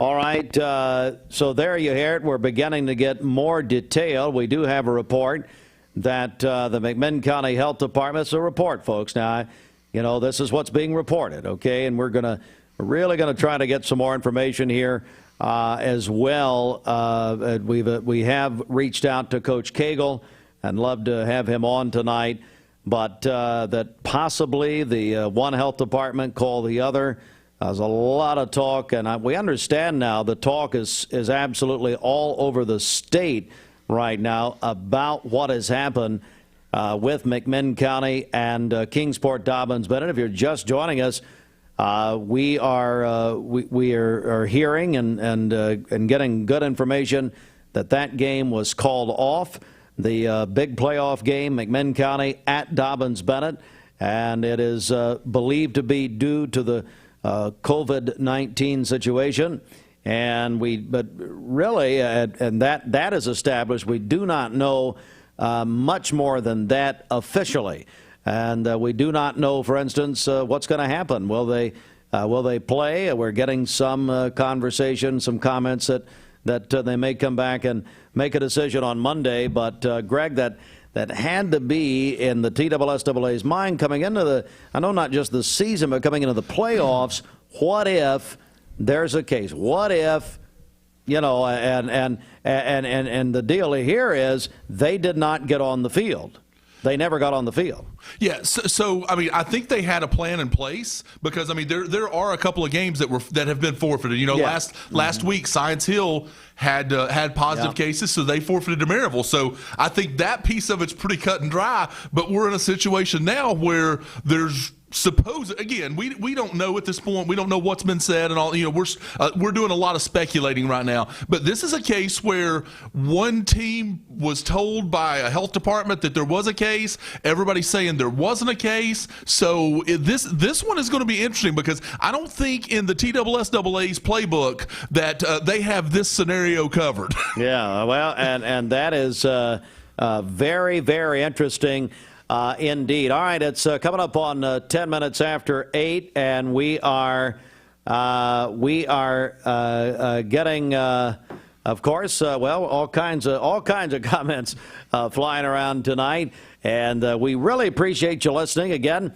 All right, so there you hear it. We're beginning to get more detail. We do have a report that the McMinn County Health Department, it's a report, folks. Now, this is what's being reported, okay? And we're really going to try to get some more information here as well. We have reached out to Coach Cagle and love to have him on tonight, but that possibly the one health department call the other. There's a lot of talk, and we understand now the talk is absolutely all over the state right now about what has happened with McMinn County and Kingsport Dobbins Bennett. If you're just joining us, we are hearing and getting good information that game was called off. The big playoff game, McMinn County at Dobbins Bennett, and it is believed to be due to the COVID-19 situation, but really, and that is established. We do not know much more than that officially, and we do not know, for instance, what's going to happen. Will they play? We're getting some conversation, some comments that they may come back and make a decision on Monday. But Greg, that had to be in the TSSA's mind coming into I know not just the season, but coming into the playoffs. What if there's a case? What if, and the deal here is they did not get on the field. They never got on the field. Yeah, so I mean, I think they had a plan in place because I mean, there are a couple of games that have been forfeited. Last week, Science Hill had positive cases, so they forfeited to Maryville. So I think that piece of it's pretty cut and dry. But we're in a situation now where there's again, we don't know at this point. We don't know what's been said and all. We're doing a lot of speculating right now. But this is a case where one team was told by a health department that there was a case. Everybody's saying there wasn't a case. So this one is going to be interesting because I don't think in the TSSA's playbook that they have this scenario covered. Yeah, well, and that is very, very interesting. Indeed. All right, it's coming up on 10 minutes after 8, and we are getting, of course, all kinds of comments flying around tonight, and we really appreciate you listening. Again,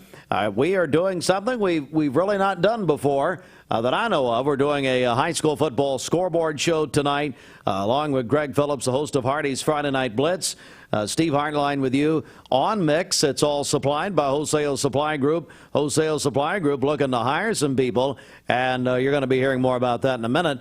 we are doing something we've really not done before. That I know of. We're doing a high school football scoreboard show tonight, along with Greg Phillips, the host of Hardy's Friday Night Blitz. Steve Hartline with you on Mix. It's all supplied by Wholesale Supply Group. Wholesale Supply Group looking to hire some people, and you're going to be hearing more about that in a minute.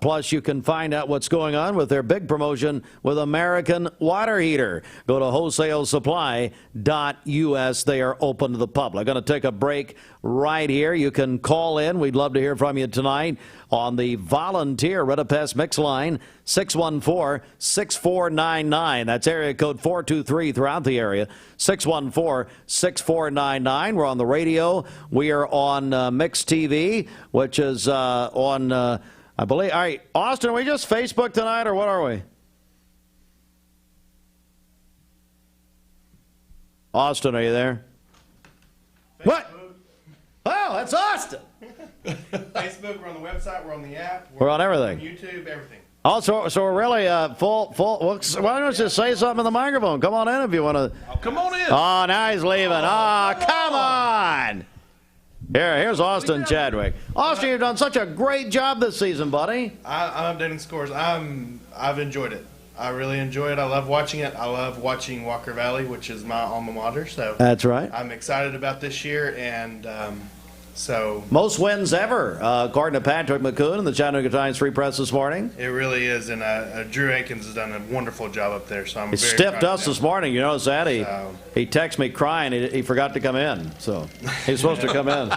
Plus, you can find out what's going on with their big promotion with American Water Heater. Go to wholesalesupply.us. They are open to the public. Going to take a break right here. You can call in. We'd love to hear from you tonight on the volunteer Redapest Mix line, 614-6499. That's area code 423 throughout the area, 614-6499. We're on the radio. We are on Mix TV, which is on, I believe. All right, Austin, are we just Facebook tonight, or what are we? Austin, are you there? Facebook. What? Oh, that's Austin. Facebook, we're on the website, we're on the app. We're on everything. On YouTube, everything. Also, so we're really full. Well, why don't you just say something in the microphone? Come on in if you want to. Come on in. Oh, now he's leaving. Oh, come on. Here's Austin Chadwick. Austin, you've done such a great job this season, buddy. I'm updating scores. I've enjoyed it. I really enjoy it. I love watching it. I love watching Walker Valley, which is my alma mater. So that's right. I'm excited about this year, and So most wins ever, according to Patrick McCoon and the Chattanooga Giants Free Press this morning. it really is, and Drew Akins has done a wonderful job up there. So I'm He very stiffed proud of us him. this morning. You notice that? So- He texted me crying. He forgot to come in. So he's supposed to come in.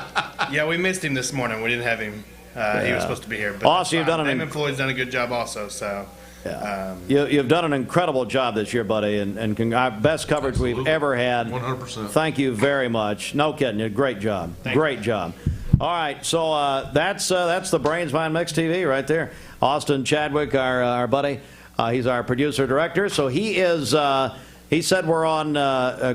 Yeah, we missed him this morning. We didn't have him. He Yeah. was supposed to be here. But Austin, you've that's done fine. an Damon Floyd's done a good job also. So You've done an incredible job this year, buddy, and best coverage we've ever had. 100%. Thank you very much. No kidding, you great job. Great job. All right, so that's the Brains Mind Mix TV right there. Austin Chadwick, our buddy, he's our producer director. So he is. He said we're on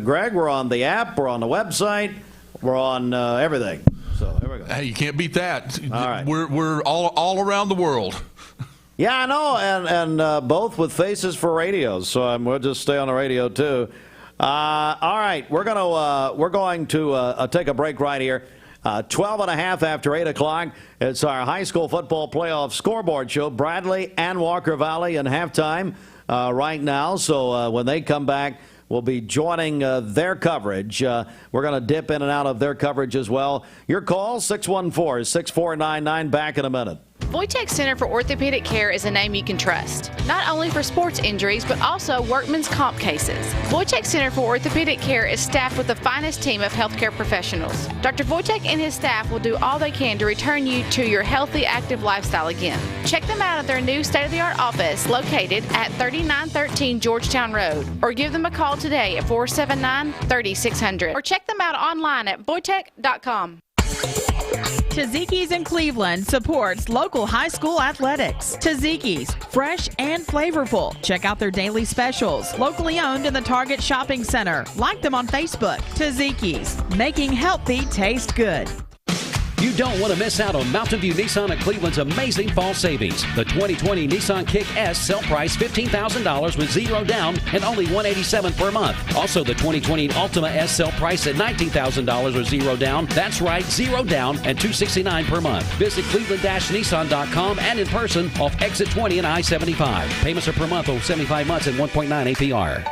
Greg. We're on the app. We're on the website. We're on everything. So here we go. Hey, you can't beat that. All right. We're all around the world. Yeah, I know, and both with faces for radios, so we'll just stay on the radio too. All right, we're going to take a break right here. 12 and a half after 8 o'clock. It's our high school football playoff scoreboard show. Bradley and Walker Valley in halftime right now. So when they come back, we'll be joining their coverage. We're going to dip in and out of their coverage as well. Your call, 614-6499. Back in a minute. Wojtek Center for Orthopedic Care is a name you can trust, not only for sports injuries, but also workman's comp cases. Wojtek Center for Orthopedic Care is staffed with the finest team of healthcare professionals. Dr. Wojtek and his staff will do all they can to return you to your healthy, active lifestyle again. Check them out at their new state-of-the-art office located at 3913 Georgetown Road, or give them a call today at 479-3600, or check them out online at wojtek.com. Tzatziki's in Cleveland supports local high school athletics. Tzatziki's, fresh and flavorful. Check out their daily specials. Locally owned in the Target Shopping Center. Like them on Facebook. Tzatziki's, making healthy taste good. You don't want to miss out on Mountain View Nissan of Cleveland's amazing fall savings. The 2020 Nissan Kick S sell price $15,000 with zero down and only $187 per month. Also, the 2020 Altima S sell price at $19,000 with zero down. That's right, zero down and $269 per month. Visit cleveland-nissan.com and in person off Exit 20 and I-75. Payments are per month over 75 months and 1.9 APR.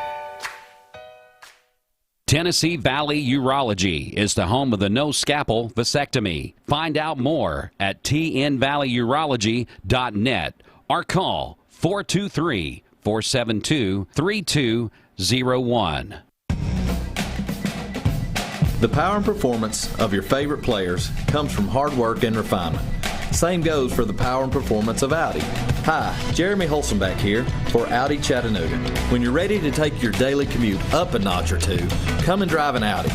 Tennessee Valley Urology is the home of the no scalpel vasectomy. Find out more at tnvalleyurology.net or call 423-472-3201. The power and performance of your favorite players comes from hard work and refinement. Same goes for the power and performance of Audi. Hi, Jeremy Holsenbeck here for Audi Chattanooga. When you're ready to take your daily commute up a notch or two, come and drive an Audi.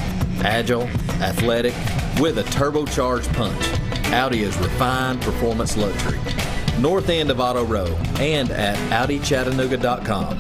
Agile, athletic, with a turbocharged punch. Audi is refined performance luxury. North end of Auto Row and at AudiChattanooga.com.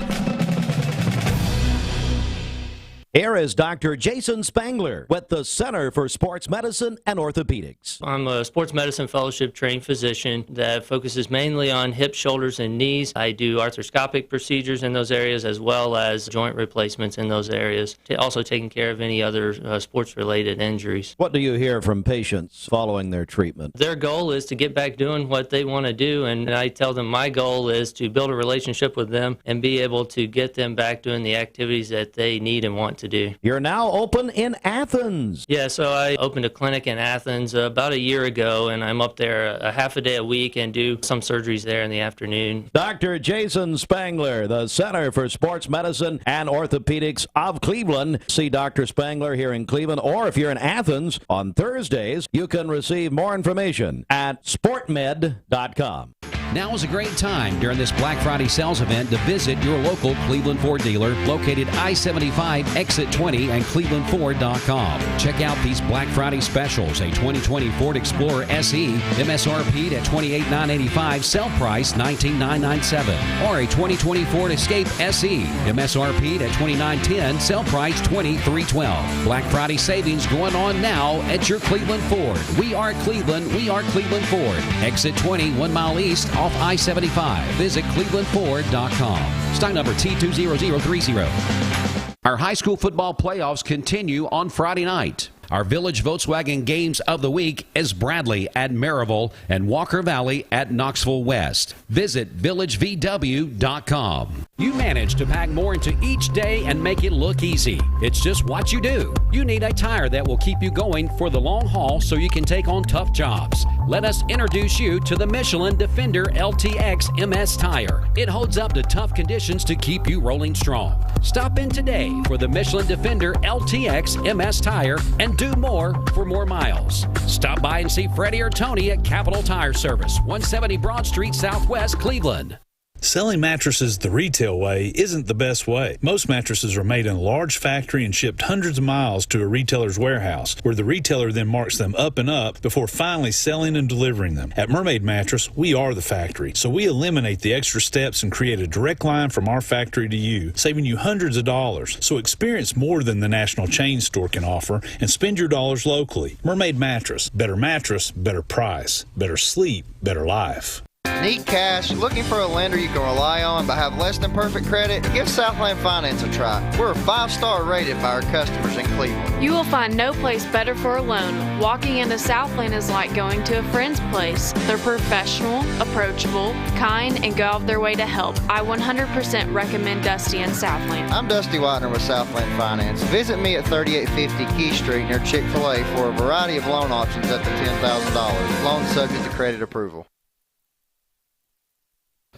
Here is Dr. Jason Spangler with the Center for Sports Medicine and Orthopedics. I'm a sports medicine fellowship trained physician that focuses mainly on hips, shoulders, and knees. I do arthroscopic procedures in those areas as well as joint replacements in those areas, also taking care of any other sports-related injuries. What do you hear from patients following their treatment? Their goal is to get back doing what they want to do, and I tell them my goal is to build a relationship with them and be able to get them back doing the activities that they need and want to do. You're now open in Athens. Yeah, so I opened a clinic in Athens about a year ago, and I'm up there a half a day a week and do some surgeries there in the afternoon. Dr. Jason Spangler, the Center for Sports Medicine and Orthopedics of Cleveland. See Dr. Spangler here in Cleveland, or if you're in Athens on Thursdays, you can receive more information at sportmed.com. Now is a great time during this Black Friday sales event to visit your local Cleveland Ford dealer located I-75, Exit 20, and clevelandford.com. Check out these Black Friday specials. A 2020 Ford Explorer SE, MSRP'd at $28,985, sell price $19,997. Or a 2020 Ford Escape SE, MSRP'd at $29,910, sell price $23,312. Black Friday savings going on now at your Cleveland Ford. We are Cleveland. We are Cleveland Ford. Exit 20, 1 mile east off I-75. Visit clevelandford.com. Stock number T20030. Our high school football playoffs continue on Friday night. Our Village Volkswagen games of the week is Bradley at Maryville and Walker Valley at Knoxville West. Visit villagevw.com. You manage to pack more into each day and make it look easy. It's just what you do. You need a tire that will keep you going for the long haul so you can take on tough jobs. Let us introduce you to the Michelin Defender LTX MS tire. It holds up to tough conditions to keep you rolling strong. Stop in today for the Michelin Defender LTX MS tire and do more for more miles. Stop by and see Freddie or Tony at Capital Tire Service, 170 Broad Street, Southwest, Cleveland. Selling mattresses the retail way isn't the best way. Most mattresses are made in a large factory and shipped hundreds of miles to a retailer's warehouse, where the retailer then marks them up and up before finally selling and delivering them. At Mermaid Mattress, we are the factory, so we eliminate the extra steps and create a direct line from our factory to you, saving you hundreds of dollars. So experience more than the national chain store can offer and spend your dollars locally. Mermaid Mattress. Mattress, better price, better sleep, better life. Need cash? Looking for a lender you can rely on but have less than perfect credit? Give Southland Finance a try. We're 5-star rated by our customers in Cleveland. You will find no place better for a loan. Walking into Southland is like going to a friend's place. They're professional, approachable, kind, and go out of their way to help. I 100% recommend Dusty and Southland. I'm Dusty Whitener with Southland Finance. Visit me at 3850 Key Street near Chick-fil-A for a variety of loan options up to $10,000. Loans subject to credit approval.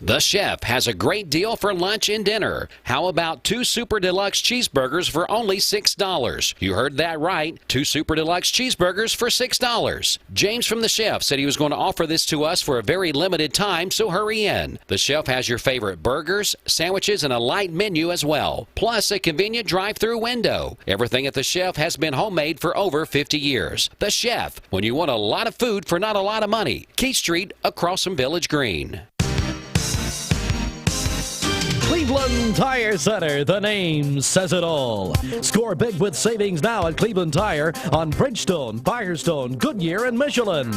The Chef has a great deal for lunch and dinner. How about 2 Super Deluxe cheeseburgers for only $6? You heard that right. 2 Super Deluxe cheeseburgers for $6. James from The Chef said he was going to offer this to us for a very limited time, so hurry in. The Chef has your favorite burgers, sandwiches, and a light menu as well, plus a convenient drive-through window. Everything at The Chef has been homemade for over 50 years. The Chef, when you want a lot of food for not a lot of money. Key Street across from Village Green. Cleveland Tire Center, the name says it all. Score big with savings now at Cleveland Tire on Bridgestone, Firestone, Goodyear, and Michelin.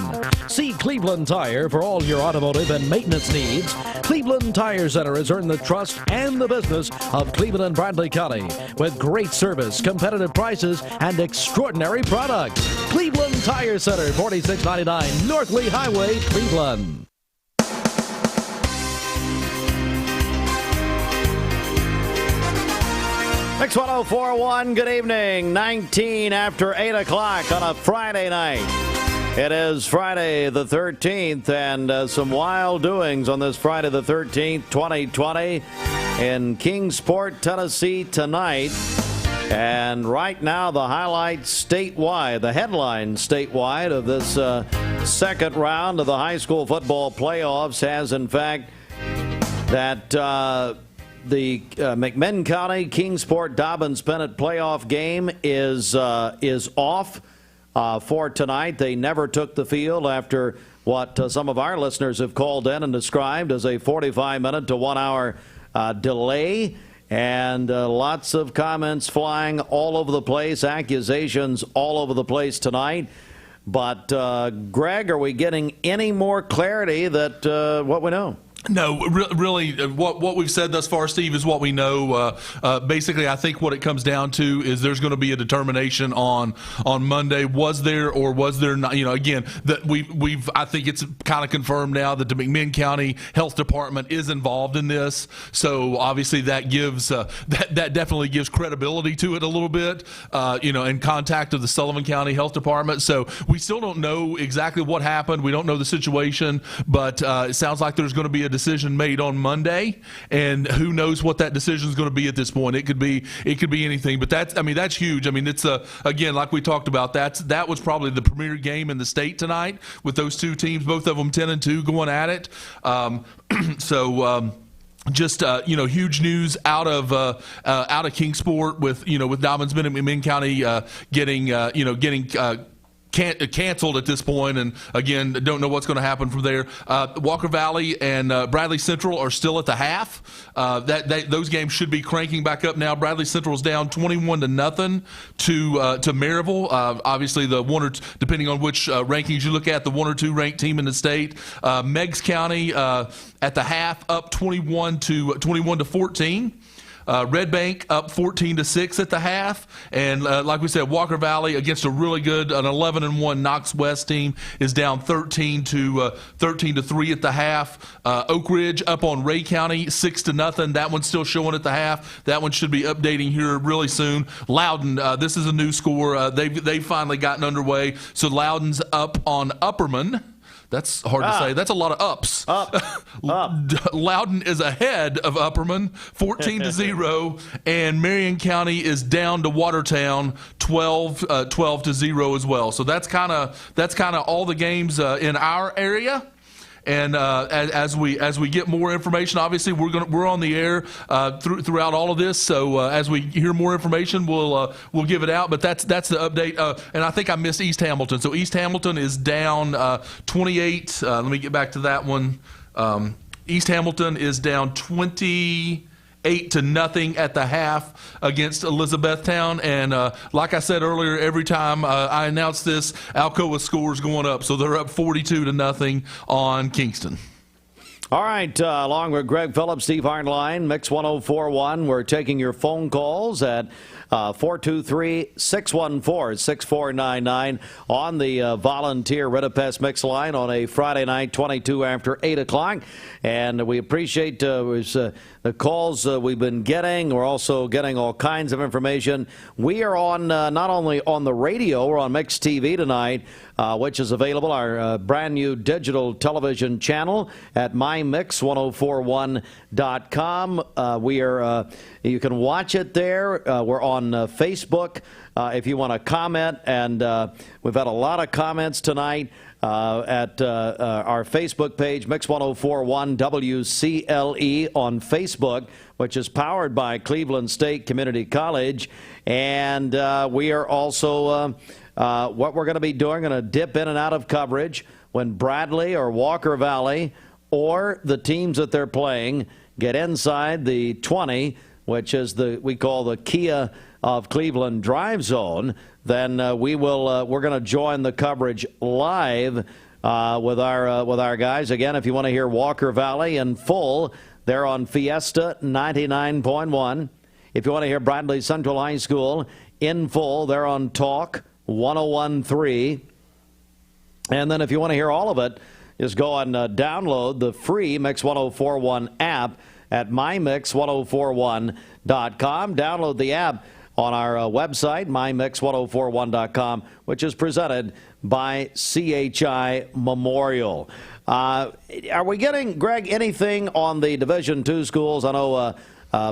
See Cleveland Tire for all your automotive and maintenance needs. Cleveland Tire Center has earned the trust and the business of Cleveland and Bradley County with great service, competitive prices, and extraordinary products. Cleveland Tire Center, 4699 North Lee Highway, Cleveland. Mix 1041, good evening. 19 after 8 o'clock on a Friday night. It is Friday the 13th, and some wild doings on this Friday the 13th, 2020 in Kingsport, Tennessee tonight. And right now, the highlights statewide, the headline statewide of this second round of the high school football playoffs has, in fact, that the McMinn County Kingsport Dobbins Bennett playoff game is off for tonight. They never took the field after what some of our listeners have called in and described as a 45-minute to 1 hour delay. And lots of comments flying all over the place, accusations all over the place tonight. But, Greg, are we getting any more clarity that what we know? No, really, what we've said thus far, Steve, is what we know. Basically, I think what it comes down to is there's going to be a determination on Monday. Was there or was there not? You know, again, that we've I think it's kind of confirmed now that the McMinn County Health Department is involved in this. So obviously that gives that definitely gives credibility to it a little bit. In contact of the Sullivan County Health Department. So we still don't know exactly what happened. We don't know the situation, but it sounds like there's going to be a decision made on Monday, and who knows what that decision is going to be at this point. It could be anything, but that's huge. I mean, it's again, like we talked about, that was probably the premier game in the state tonight with those two teams, both of them 10-2 going at it. Huge news out of Kingsport with Dobbins Bennett McMinn County getting canceled at this point, and again, don't know what's going to happen from there. Walker Valley and Bradley Central are still at the half. Those games should be cranking back up now. Bradley Central is down 21-0 to Maryville. Obviously, the one or depending on which rankings you look at, the 1 or 2 ranked team in the state. Meigs County at the half up 21 to 14. Red Bank up 14-6 at the half, and like we said, Walker Valley against a really good, an 11-1 Knox West team is down 13-3 at the half. Oak Ridge up on Ray County 6-0. That one's still showing at the half. That one should be updating here really soon. Loudon, this is a new score. They've finally gotten underway. So Loudon's up on Upperman. That's hard to say. That's a lot of ups. Up. Loudon is ahead of Upperman, 14-0, and Marion County is down to Watertown, 12-0 as well. So that's kind of all the games in our area. And as we get more information, obviously we're on the air throughout all of this. So as we hear more information, we'll give it out. But that's the update. And I think I missed East Hamilton. So East Hamilton is down 28. Let me get back to that one. East Hamilton is down 28-0 at the half against Elizabethtown. And like I said earlier, every time I announce this, Alcoa scores going up. So they're up 42-0 on Kingston. All right, along with Greg Phillips, Steve Harnline, Mix 104.1. We're taking your phone calls at 423-614-6499 on the Volunteer Ritapest Mix line on a Friday night, 22 after 8 o'clock. And we appreciate the calls we've been getting. We're also getting all kinds of information. We are on not only on the radio, we're on Mix TV tonight, which is available, our brand new digital television channel at mymix1041.com. You can watch it there. We're on Facebook if you want to comment, and we've had a lot of comments tonight at our Facebook page, Mix 1041 WCLE on Facebook, which is powered by Cleveland State Community College. And we are also, what we're going to be doing, going to dip in and out of coverage when Bradley or Walker Valley or the teams that they're playing get inside the 20, which is we call the Kia of Cleveland drive zone. Then we're going to join the coverage live with our guys. Again, if you want to hear Walker Valley in full, they're on Fiesta 99.1. If you want to hear Bradley Central High School in full, they're on Talk 101.3. And then if you want to hear all of it, just go and download the free Mix 1041 app at mymix1041.com. Download the app on our website, mymix1041.com, which is presented by CHI Memorial. Are we getting, Greg, anything on the Division II schools? I know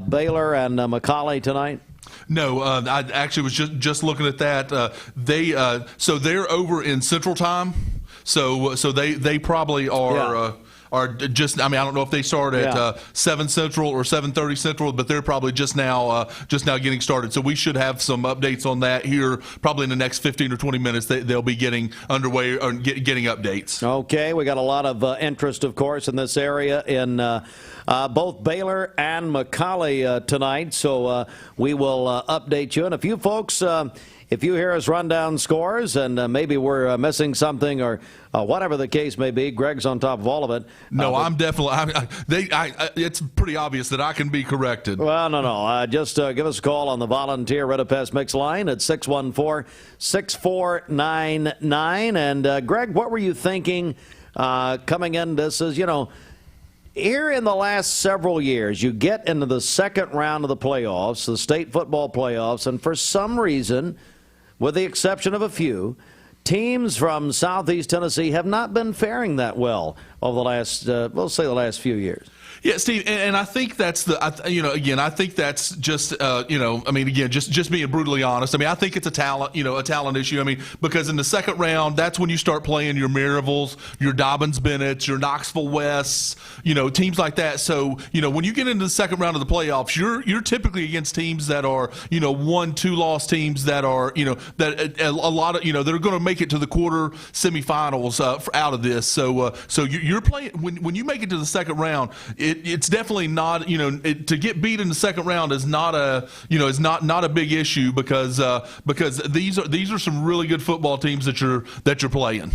Baylor and McCallie tonight. No, I actually was just looking at that. So they're over in Central Time. So they probably are. Are just, I mean, I don't know if they start at 7 Central or 7:30 Central, but they're probably just now getting started. So we should have some updates on that here probably in the next 15 or 20 minutes. They'll be getting underway or getting updates. Okay, we got a lot of interest, of course, in this area in both Baylor and McCallie tonight. So we will update you. And a few folks, if you hear us run down scores and maybe we're missing something or whatever the case may be, Greg's on top of all of it. No, I'm definitely. It's pretty obvious that I can be corrected. Well, no. Just give us a call on the Volunteer Ritapest Mix line at 614-6499. And Greg, what were you thinking coming in? This is, here in the last several years, you get into the second round of the playoffs, the state football playoffs, and for some reason, with the exception of a few, teams from Southeast Tennessee have not been faring that well over the last, we'll say the last few years. Yeah, Steve, and I think that's I think that's just, just being brutally honest. I mean, I think it's a talent issue. I mean, because in the second round, that's when you start playing your Maryvilles, your Dobbins Bennetts, your Knoxville Wests, teams like that. So, when you get into the second round of the playoffs, you're typically against teams that are, 1-2 loss teams that are, that a lot of, that are going to make it to the quarter semifinals out of this. So you're playing when you make it to the second round. It's definitely not, to get beat in the second round is not a, is not a big issue because these are some really good football teams that you're playing.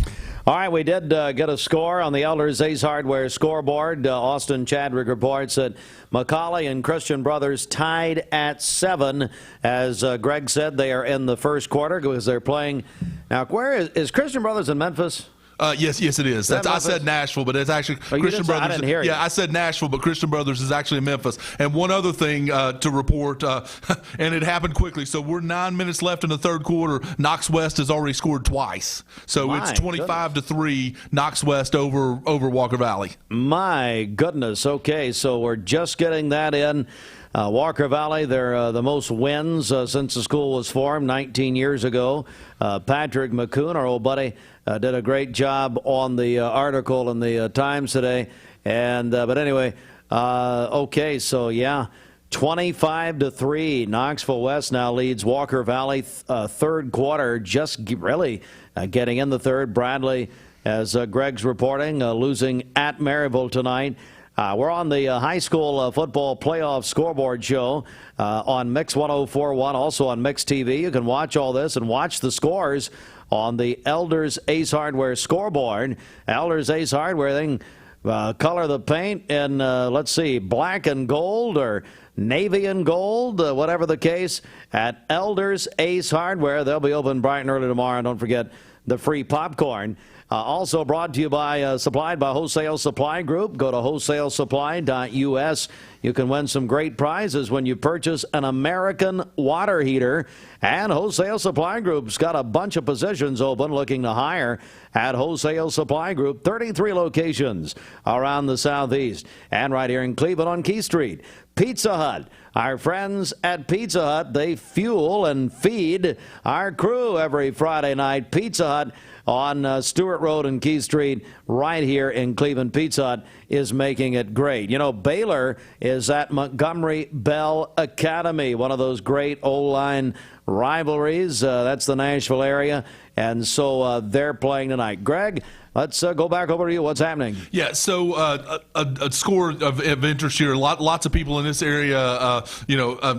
All right, we did get a score on the Elders Ace Hardware scoreboard. Austin Chadwick reports that McCallie and Christian Brothers tied at 7. As Greg said, they are in the first quarter because they're playing. Now, where is Christian Brothers in Memphis? Yes, it is. I said Nashville, but it's actually Christian Brothers. I didn't hear you. Yeah, I said Nashville, but Christian Brothers is actually in Memphis. And one other thing to report, and it happened quickly. So we're 9 minutes left in the third quarter. Knox West has already scored twice. So it's 25-3 Knox West over Walker Valley. My goodness. Okay, so we're just getting that in. Walker Valley, they're the most wins since the school was formed 19 years ago. Patrick McCoon, our old buddy, did a great job on the article in the Times today. And but anyway, okay, so yeah, 25-3. Knoxville West now leads Walker Valley third quarter, just really getting in the third. Bradley, as Greg's reporting, losing at Maryville tonight. We're on the high school football playoff scoreboard show on Mix 104.1, also on Mix TV. You can watch all this and watch the scores on the Elders Ace Hardware scoreboard. Elders Ace Hardware, they can color the paint in, let's see, black and gold or navy and gold, whatever the case, at Elders Ace Hardware. They'll be open bright and early tomorrow. And don't forget the free popcorn. Also brought to you by, supplied by Wholesale Supply Group. Go to wholesalesupply.us. You can win some great prizes when you purchase an American water heater. And Wholesale Supply Group's got a bunch of positions open looking to hire at Wholesale Supply Group. 33 locations around the Southeast. And right here in Cleveland on Key Street. Pizza Hut. Our friends at Pizza Hut, they fuel and feed our crew every Friday night. Pizza Hut on Stewart Road and Key Street right here in Cleveland. Pizza Hut is making it great. You know, Baylor is at Montgomery Bell Academy, one of those great O-line rivalries. That's the Nashville area, and so they're playing tonight. Greg, let's go back over to you. What's happening? Yeah, so a score of interest here. Lots of people in this area,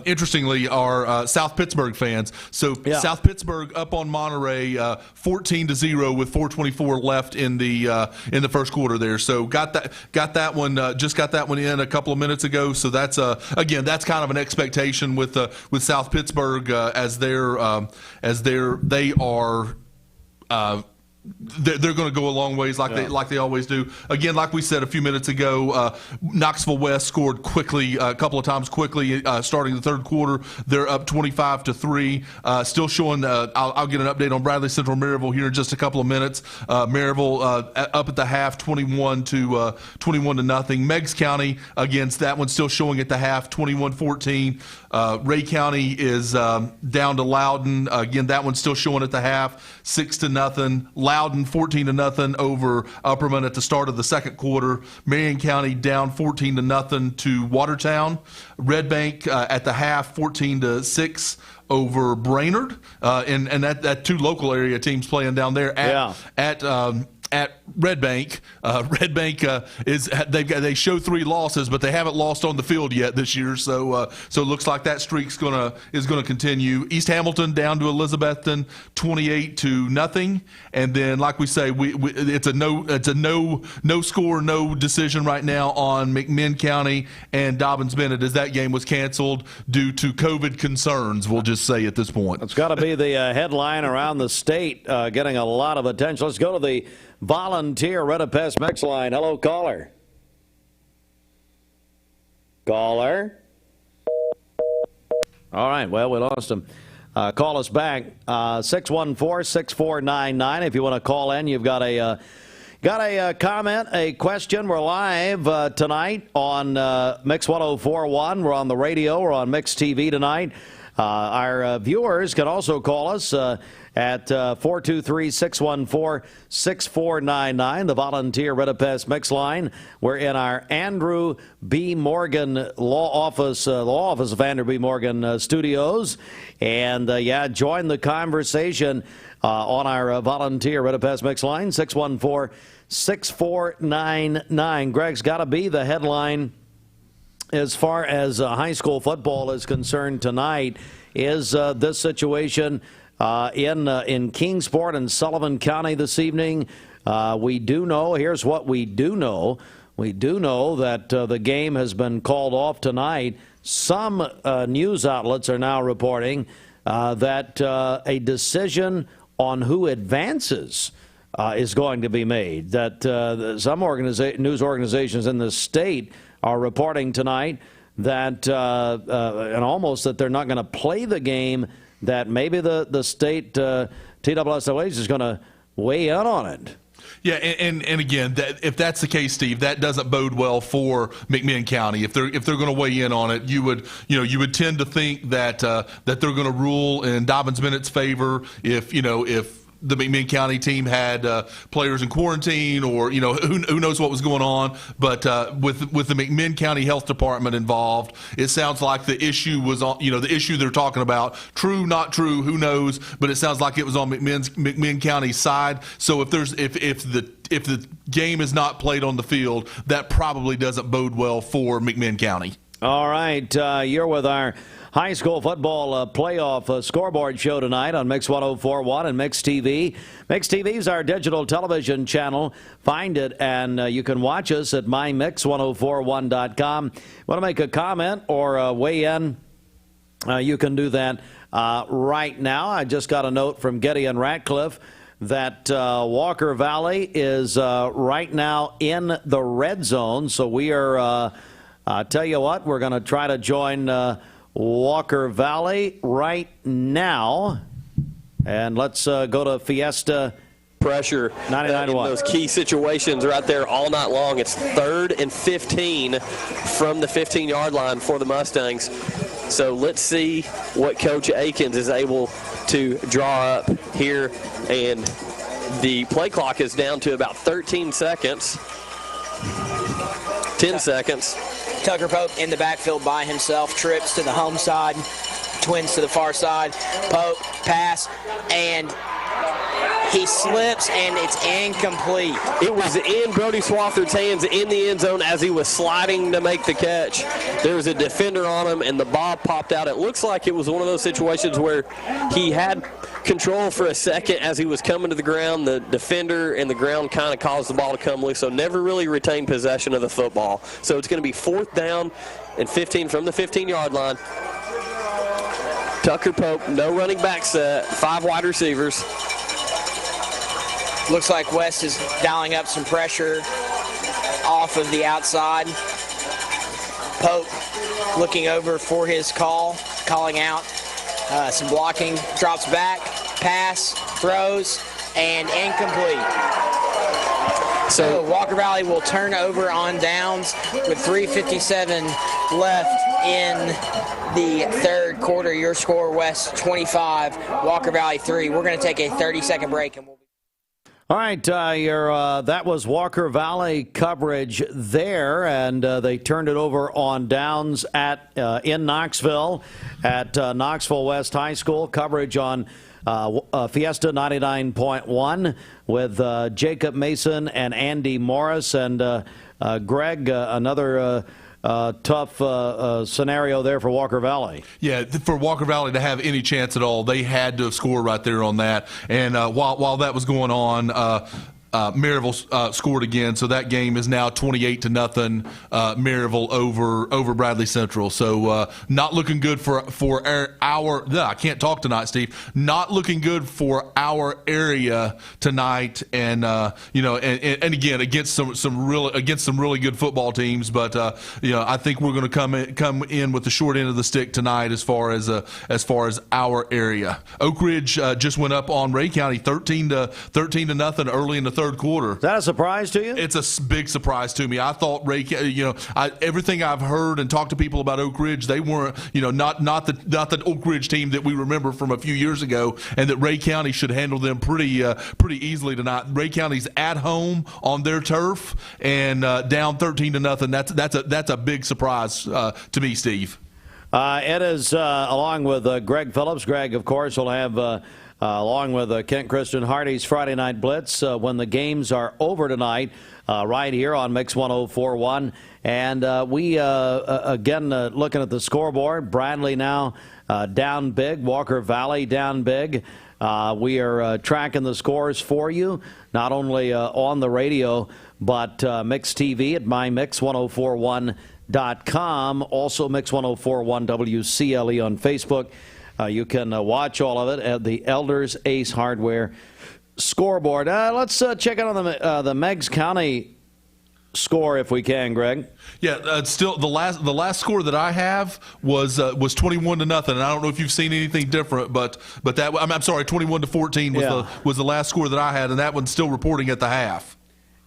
interestingly, are South Pittsburgh fans. So South Pittsburgh up on Monterey, 14-0 with 4:24 left in the first quarter there. So got that one, just got that one in a couple of minutes ago. So that's again, that's kind of an expectation with South Pittsburgh as they are. They're going to go a long ways like they always do. Again, like we said a few minutes ago, Knoxville West scored quickly, a couple of times quickly, starting the third quarter. They're up 25-3. Still showing. I'll get an update on Bradley Central Maryville here in just a couple of minutes. Maryville up at the half, 21 to nothing. Meigs County against that one still showing at the half, 21-14. Ray County is down to Loudon. Again, that one's still showing at the half, 6-0. Loudon 14-0 over Upperman at the start of the second quarter. Marion County down 14-0 to Watertown. Red Bank at the half 14-6 over Brainerd, and that two local area teams playing down there at Red Bank. Red Bank they show 3 losses, but they haven't lost on the field yet this year. So it looks like that streak's is gonna continue. East Hamilton down to Elizabethton, 28-0, and then like we say, it's a no score, no decision right now on McMinn County and Dobbins Bennett, as that game was canceled due to COVID concerns. We'll just say at this point, it's got to be the headline around the state, getting a lot of attention. Let's go to the Volunteer Redapest Mix line. Hello, caller. Caller. All right, well, we lost him. Call us back, 614-6499. If you want to call in, you've got a comment, a question. We're live tonight on Mix 104.1. We're on the radio. We're on Mix TV tonight. Our viewers can also call us at 423-614-6499, the Volunteer Redapest Mix line. We're in our Andrew B. Morgan law office of Andrew B. Morgan studios. And, join the conversation on our Volunteer Redapest Mix line, 614-6499. Greg's got to be the headline as far as high school football is concerned tonight. Is this situation in Kingsport and Sullivan County this evening, We do know, here's what we do know. We do know that the game has been called off tonight. Some news outlets are now reporting that a decision on who advances is going to be made. That some news organizations in the state are reporting tonight that, and almost that they're not going to play the game, that maybe the state TSSAA is going to weigh in on it. Yeah, and again, if that's the case, Steve, that doesn't bode well for McMinn County. If they're going to weigh in on it, you would tend to think that that they're going to rule in Dobbins Bennett's favor if the McMinn County team had players in quarantine, or who knows what was going on. But with the McMinn County Health Department involved, it sounds like the issue was on the issue they're talking about. True, not true, who knows? But it sounds like it was on McMinn County's side. So if the game is not played on the field, that probably doesn't bode well for McMinn County. All right, you're with our high school football playoff scoreboard show tonight on Mix 104.1 and Mix TV. Mix TV is our digital television channel. Find it, and you can watch us at mymix1041.com. Want to make a comment or weigh in? You can do that right now. I just got a note from Gideon Ratcliffe that Walker Valley is right now in the red zone. So we are, tell you what, we're going to try to join Walker Valley right now, and let's go to Fiesta. Pressure 99 in those key situations right there all night long. It's 3rd and 15 from the 15-yard line for the Mustangs. So let's see what Coach Akins is able to draw up here, and the play clock is down to about 13 seconds. 10 seconds. Tucker Pope in the backfield by himself, trips to the home side, twins to the far side. Pope, pass, and he slips, and it's incomplete. It was in Brody Swafford's hands in the end zone as he was sliding to make the catch. There was a defender on him, and the ball popped out. It looks like it was one of those situations where he had control for a second as he was coming to the ground. The defender and the ground kind of caused the ball to come loose, so never really retained possession of the football. So it's going to be 4th down and 15 from the 15-yard line. Tucker Pope, no running back set, 5 wide receivers. Looks like West is dialing up some pressure off of the outside. Pope looking over for his call, calling out some blocking, drops back, pass, throws, and incomplete. So Walker Valley will turn over on downs with 3:57 left in the third quarter. Your score, West 25, Walker Valley 3. We're going to take a 30-second break, and we'll be all right, that was Walker Valley coverage there, and they turned it over on downs in Knoxville at Knoxville West High School. Coverage on Fiesta 99.1 with Jacob Mason and Andy Morris, and Greg, another tough scenario there for Walker Valley. Yeah, for Walker Valley to have any chance at all, they had to score right there on that. And while that was going on, Maryville scored again, so that game is now 28-0. Maryville over Bradley Central. So not looking good for our. I can't talk tonight, Steve. Not looking good for our area tonight, and and again against some really good football teams. But I think we're going to come in with the short end of the stick tonight as far as our area. Oak Ridge just went up on Ray County 13-0 early in the third quarter. Is that a surprise to you? It's a big surprise to me. I thought everything I've heard and talked to people about Oak Ridge, they weren't, not the Oak Ridge team that we remember from a few years ago, and that Ray County should handle them pretty easily tonight. Ray County's at home on their turf and down 13-0. That's a big surprise to me, Steve. It is along with Greg Phillips. Greg, of course, will have. Along with Kent Christian Hardy's Friday Night Blitz when the games are over tonight right here on Mix 104.1. And we, again, looking at the scoreboard, Bradley now down big, Walker Valley down big. We are tracking the scores for you, not only on the radio, but Mix TV at mymix1041.com. Also, Mix1041 WCLE on Facebook. You can watch all of it at the Elders Ace Hardware Scoreboard. Let's check out on the Meigs County score if we can, Greg. Yeah, still the last score that I have was 21-0, and I don't know if you've seen anything different, but that I'm sorry, 21-14 was the last score that I had, and that one's still reporting at the half.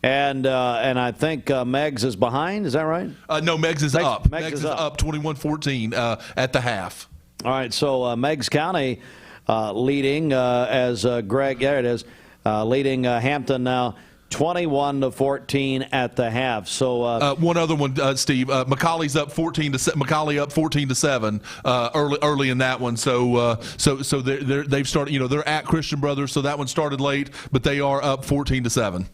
And I think Meigs is behind. Is that right? No, Meigs is up. Meigs is up 21-14 at the half. All right, so Meigs County leading as Greg. There it is, leading Hampton now 21-14 at the half. So one other one, Steve. McCauley's up 14-7 early in that one. So they've started. They're at Christian Brothers, so that one started late, but they are up 14-7.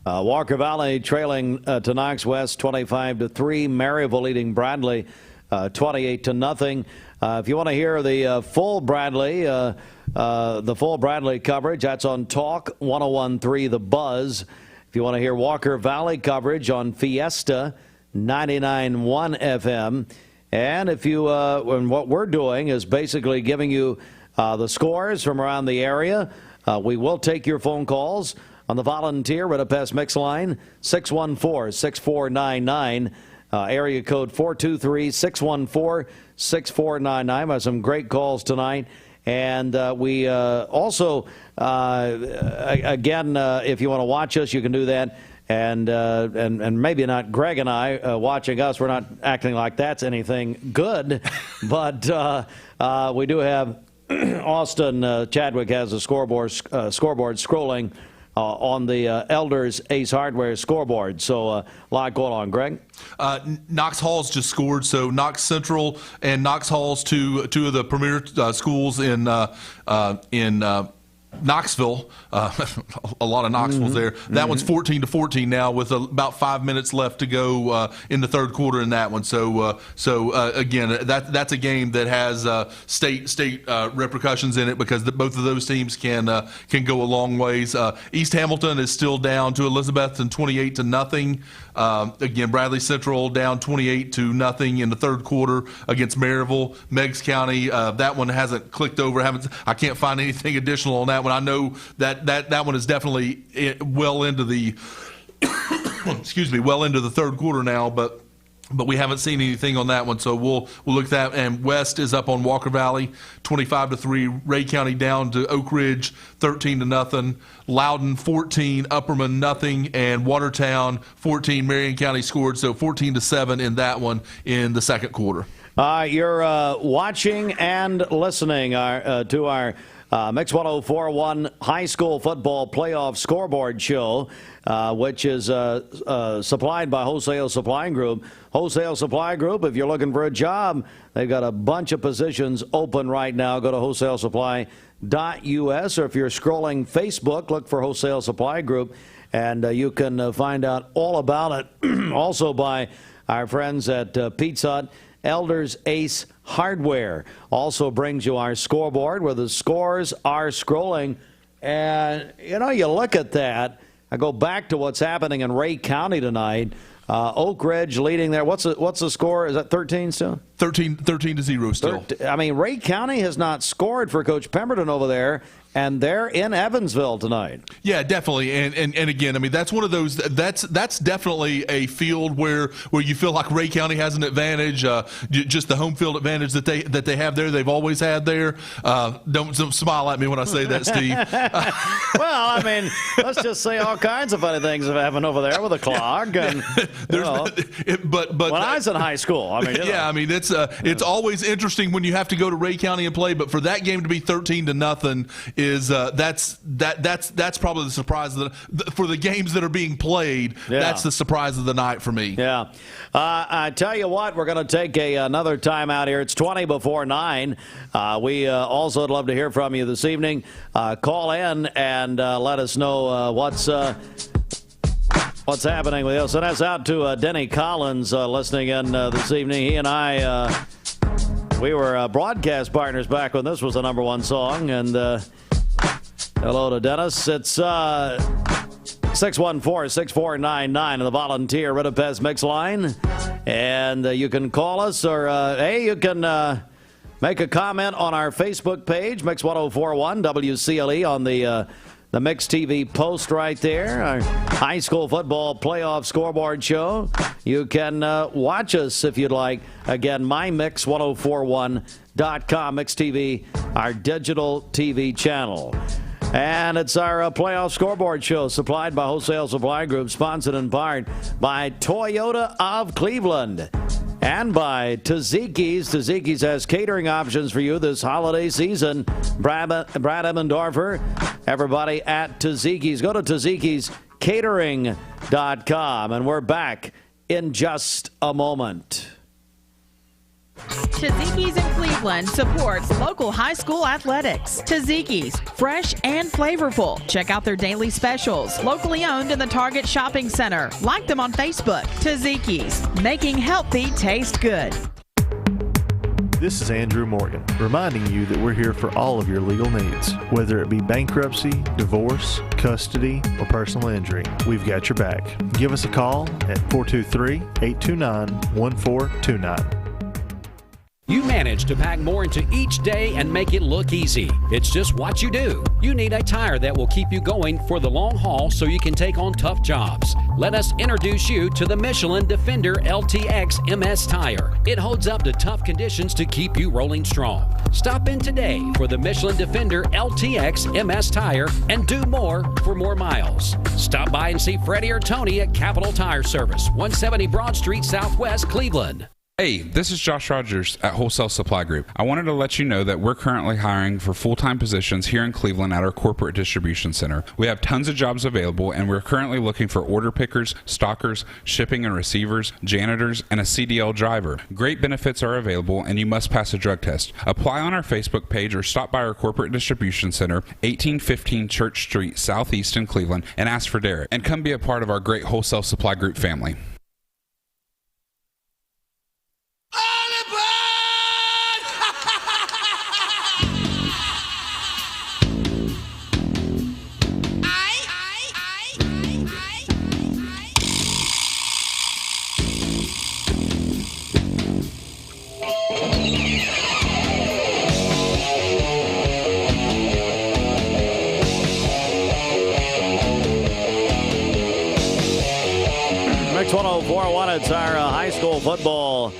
Walker Valley trailing to Knox West 25-3. Maryville leading Bradley 28-0. If you want to hear the full Bradley coverage, that's on Talk 101.3 The Buzz. If you want to hear Walker Valley coverage on Fiesta 99.1 FM, and if you and what we're doing is basically giving you the scores from around the area. We will take your phone calls on the volunteer Rittapest Mix line 614-6499. Area code 423-614-6499. We have some great calls tonight. And we also, again, if you want to watch us, you can do that. And maybe not Greg and I watching us. We're not acting like that's anything good. But we do have Austin Chadwick has a scoreboard scrolling on the Elders Ace Hardware scoreboard. So a lot going on. Greg? Knox Hall's just scored. So Knox Central and Knox Hall's two of the premier schools in Knoxville. A lot of Knoxville's there. That one's 14-14 now with about 5 minutes left to go in the third quarter in that one. So again, that's a game that has state repercussions in it because both of those teams can go a long ways. East Hamilton is still down to Elizabethton 28-0. Again, Bradley Central down 28-0 in the third quarter against Maryville. Meigs County, that one hasn't clicked over. I can't find anything additional on that one. I know that one is definitely well into the well into the third quarter now, but we haven't seen anything on that one, so we'll look at that. And West is up on Walker Valley 25-3. Ray County down to Oak Ridge 13-0. Loudon 14, Upperman nothing, and Watertown 14. Marion County scored, so 14-7 in that one in the second quarter. You're watching and listening to our Mix 104.1 High School Football Playoff Scoreboard Show, which is supplied by Wholesale Supply Group. Wholesale Supply Group, if you're looking for a job, they've got a bunch of positions open right now. Go to wholesalesupply.us, or if you're scrolling Facebook, look for Wholesale Supply Group, and you can find out all about it. Also by our friends at Pizza Hut. Elders Ace Hardware also brings you our scoreboard where the scores are scrolling. And, you look at that. I go back to what's happening in Ray County tonight. Oak Ridge leading there. What's the score? Is that 13 still? 13-0 still. Ray County has not scored for Coach Pemberton over there, and they're in Evansville tonight. Yeah, definitely. And again, I mean, that's one of those. That's definitely a field where you feel like Ray County has an advantage. Just the home field advantage that they have there. They've always had there. Don't smile at me when I say that, Steve. Well, I mean, let's just say all kinds of funny things have happened over there with a clock. And but when I was in high school, I mean, I mean, it's always interesting when you have to go to Ray County and play. But for that game to be 13-0 is that's probably the surprise for the games that are being played. Yeah. That's the surprise of the night for me. Yeah, I tell you what, we're going to take another time out here. It's 20 before 9. We also would love to hear from you this evening. Call in and let us know what's happening with you. Send us out to Denny Collins listening in this evening. He and I, we were broadcast partners back when this was the #1 song, and Hello to Dennis. It's 614-6499 on the Volunteer Ritapez Mix line. And you can call us or, you can make a comment on our Facebook page, Mix 1041 WCLE, on the Mix TV post right there, our high school football playoff scoreboard show. You can watch us if you'd like. Again, mymix1041.com, Mix TV, our digital TV channel. And it's our playoff scoreboard show, supplied by Wholesale Supply Group, sponsored in part by Toyota of Cleveland and by Tzatziki's. Tzatziki's has catering options for you this holiday season. Brad Emmendorfer, everybody at Tzatziki's. Go to Tzatziki'sCatering.com, and we're back in just a moment. Tzatziki's in Cleveland supports local high school athletics. Tzatziki's, fresh and flavorful. Check out their daily specials. Locally owned in the Target Shopping Center. Like them on Facebook. Tzatziki's, making healthy taste good. This is Andrew Morgan, reminding you that we're here for all of your legal needs. Whether it be bankruptcy, divorce, custody, or personal injury, we've got your back. Give us a call at 423-829-1429. You manage to pack more into each day and make it look easy. It's just what you do. You need a tire that will keep you going for the long haul so you can take on tough jobs. Let us introduce you to the Michelin Defender LTX MS tire. It holds up to tough conditions to keep you rolling strong. Stop in today for the Michelin Defender LTX MS tire and do more for more miles. Stop by and see Freddie or Tony at Capital Tire Service, 170 Broad Street, Southwest, Cleveland. Hey, this is Josh Rogers at Wholesale Supply Group. I wanted to let you know that we're currently hiring for full-time positions here in Cleveland at our corporate distribution center. We have tons of jobs available, and we're currently looking for order pickers, stockers, shipping and receivers, janitors, and a CDL driver. Great benefits are available, and you must pass a drug test. Apply on our Facebook page or stop by our corporate distribution center, 1815 Church Street, Southeast in Cleveland, and ask for Derek. And come be a part of our great Wholesale Supply Group family. Mix 1041, it's our high school football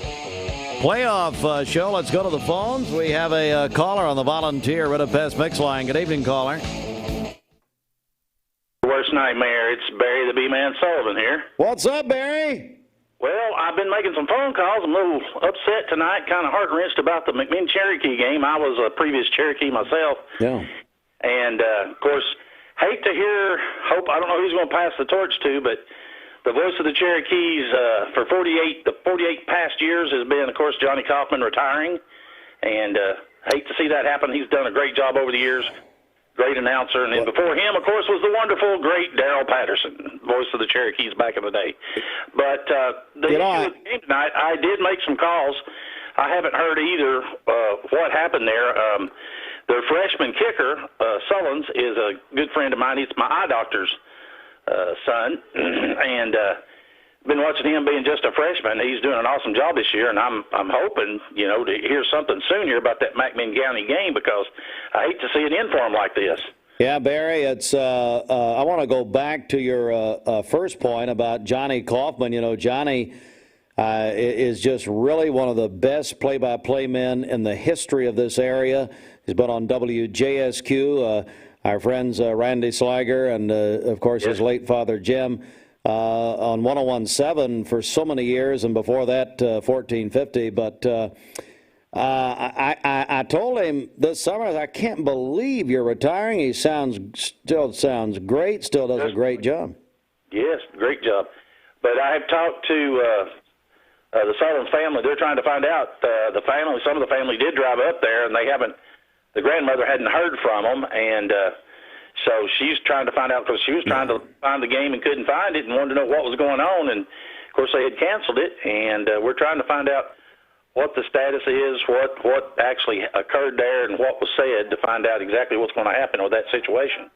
playoff show. Let's go to the phones. We have a caller on the Volunteer Ritapez Mix line. Good evening, caller. Worst nightmare. It's Barry the B-Man Sullivan here. What's up, Barry? Well, I've been making some phone calls. I'm a little upset tonight, kind of heart-wrenched about the McMinn-Cherokee game. I was a previous Cherokee myself. Yeah. And, of course, hate to hear, I don't know who's going to pass the torch to, but the voice of the Cherokees for the 48 past years has been, of course, Johnny Kaufman retiring. And hate to see that happen. He's done a great job over the years. Great announcer. And then before him, of course, was the wonderful, great Darrell Patterson, voice of the Cherokees back in the day. But the issue with the game tonight, I did make some calls. I haven't heard either what happened there. Their freshman kicker, Sullins, is a good friend of mine. He's my eye doctor's son, and been watching him being just a freshman. He's doing an awesome job this year, and I'm hoping, to hear something soon here about that McMinn County game, because I hate to see it end for him like this. Yeah, Barry, it's I want to go back to your first point about Johnny Kaufman. Johnny is just really one of the best play-by-play men in the history of this area. He's been on WJSQ, our friends Randy Slager and, of course, his late father, Jim, on 101.7 for so many years, and before that, 1450. But I told him this summer, I can't believe you're retiring. He still sounds great, still does a great job. Yes, great job. But I have talked to the Sullivan family. They're trying to find out. Some of the family did drive up there, and the grandmother hadn't heard from them, and so she's trying to find out, because she was trying to find the game and couldn't find it and wanted to know what was going on, and of course they had canceled it, and we're trying to find out what the status is, what actually occurred there, and what was said to find out exactly what's going to happen with that situation.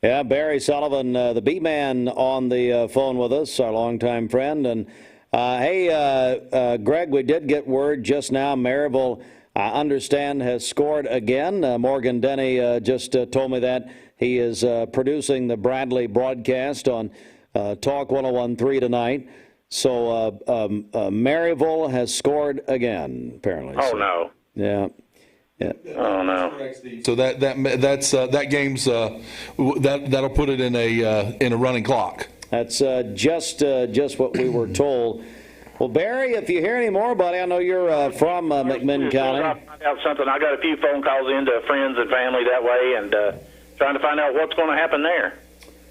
Yeah, Barry Sullivan, the B-man on the phone with us, our longtime friend. And, hey, Greg, we did get word just now. Maryville, I understand, has scored again. Morgan Denny just told me that. He is producing the Bradley broadcast on Talk 101.3 tonight. So Maryville has scored again, apparently. Oh, so, no. Yeah. Yeah. Oh no! So that game's that'll put it in a running clock. That's just what we were told. Well, Barry, if you hear any more, buddy, I know you're from McMinn County. I'll find out something. I got a few phone calls into friends and family that way, and trying to find out what's going to happen there.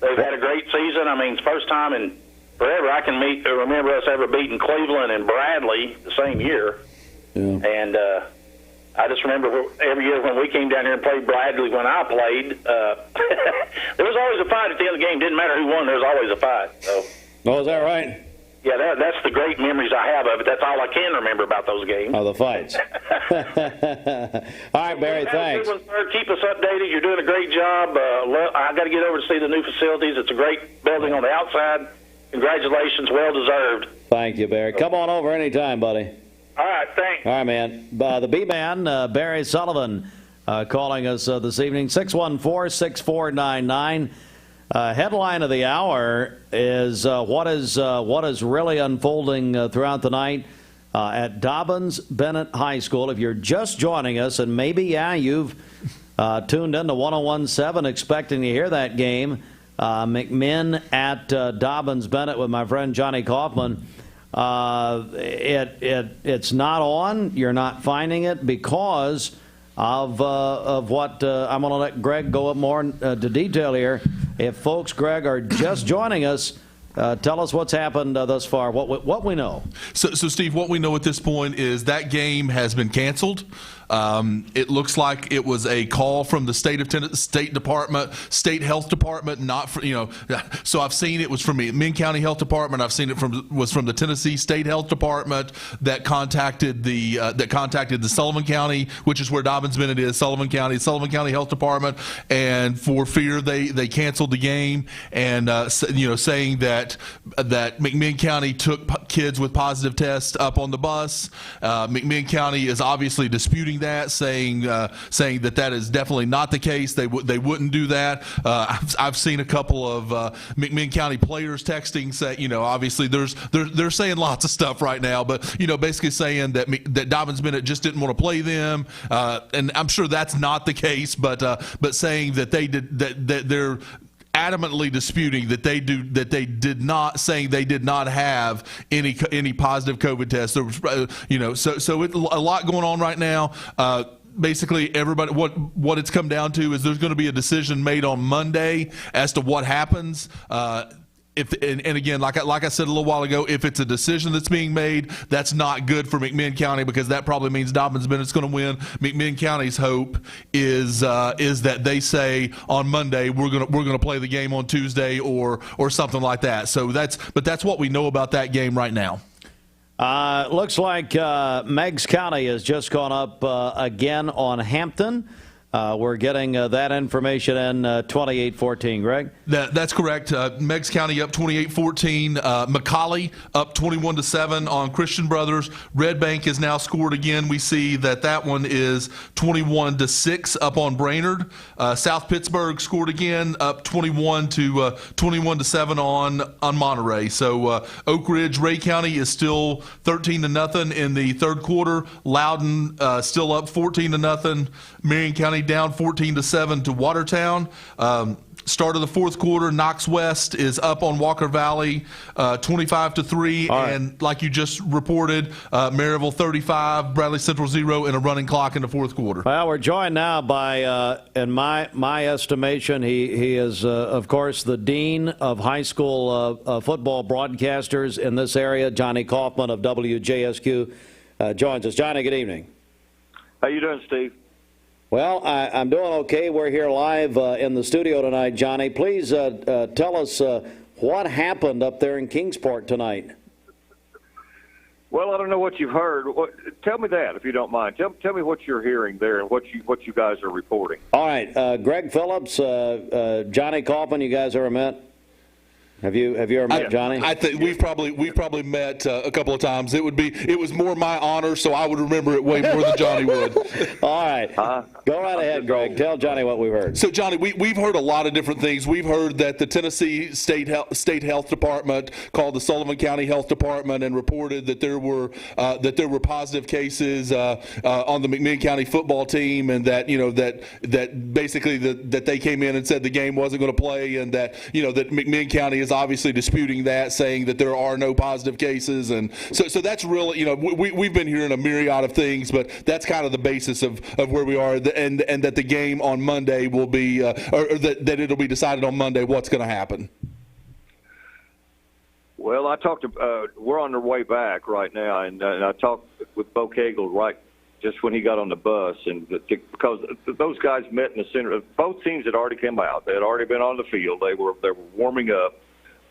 They've had a great season. I mean, it's the first time in forever I can remember us ever beating Cleveland and Bradley the same year. Yeah. And I just remember every year when we came down here and played Bradley when I played, there was always a fight at the end of the game. Didn't matter who won, there was always a fight. So. Oh, is that right? Yeah, that's the great memories I have of it. That's all I can remember about those games. Oh, the fights. All right, Barry, thanks. Good one, sir. Keep us updated. You're doing a great job. I got to get over to see the new facilities. It's a great building on the outside. Congratulations. Well deserved. Thank you, Barry. Come on over anytime, buddy. All right, thanks. All right, man. The B-man, Barry Sullivan, calling us this evening, 614-6499. Headline of the hour is what is really unfolding throughout the night at Dobbins Bennett High School. If you're just joining us, and maybe, you've tuned in to 101.7 expecting to hear that game, McMinn at Dobbins Bennett with my friend Johnny Kaufman. It's not on. You're not finding it because of what I'm going to let Greg go up more into detail here. If folks, Greg, are just joining us, tell us what's happened thus far, what we know. So, Steve, what we know at this point is that game has been canceled. It looks like it was a call from the state health department, not for, so I've seen it was from the McMinn County Health Department. I've seen it was from the Tennessee State Health Department that contacted the Sullivan County, which is where Dobbins Bennett is, Sullivan County Health Department, and for fear they canceled the game, and saying that McMinn County took kids with positive tests up on the bus. McMinn County is obviously disputing that, saying that is definitely not the case. They wouldn't do that. I've seen a couple of McMinn County players texting, say, obviously they're saying lots of stuff right now, but basically saying that Dobbins Bennett just didn't want to play them, and I'm sure that's not the case, but saying that they're adamantly disputing that they did not have any positive COVID tests. There was, so it's a lot going on right now. Basically, everybody, what it's come down to is there's going to be a decision made on Monday as to what happens. And again, like I said a little while ago, if it's a decision that's being made, that's not good for McMinn County, because that probably means Dobbins Bennett's going to win. McMinn County's hope is that they say on Monday we're going to play the game on Tuesday or something like that. So that's what we know about that game right now. Looks like Meigs County has just gone up again on Hampton. We're getting that information in 28-14, Greg? That's correct. Meigs County up 28-14. McCallie up 21-7 on Christian Brothers. Red Bank has now scored again. We see that one is 21-6 up on Brainerd. South Pittsburgh scored again, up 21-7 on Monterey. So Oak Ridge, Ray County is still 13-0 in the third quarter. Loudon still up 14-0. Marion County down 14-7 to Watertown. Start of the fourth quarter, Knox West is up on Walker Valley 25-3, right. And like you just reported, Maryville 35, Bradley Central 0, and a running clock in the fourth quarter. Well, we're joined now by, in my estimation, he is, of course, the dean of high school football broadcasters in this area. Johnny Kaufman of WJSQ joins us. Johnny, good evening. How you doing, Steve? Well, I'm doing okay. We're here live in the studio tonight, Johnny. Please tell us what happened up there in Kingsport tonight. Well, I don't know what you've heard. Tell me that, if you don't mind. Tell me what you're hearing there and what you guys are reporting. All right, Greg Phillips, Johnny Kaufman, you guys ever met? Have you ever met Johnny? I think we've probably met a couple of times. It was more my honor, so I would remember it way more than Johnny would. All right, go right ahead, Greg. Tell Johnny what we've heard. So, Johnny, we've heard a lot of different things. We've heard that the Tennessee State Health Department called the Sullivan County Health Department and reported that there were positive cases on the McMinn County football team, and that that basically that they came in and said the game wasn't going to play, and that that McMinn County is obviously disputing that, saying that there are no positive cases, and so that's really we've been hearing a myriad of things, but that's kind of the basis of where we are, and that the game on Monday will be or that it'll be decided on Monday what's going to happen. Well, I talked to we're on our way back right now, and I talked with Bo Cagle right just when he got on the bus, and because those guys met in the center. Both teams had already come out; they had already been on the field. They were warming up.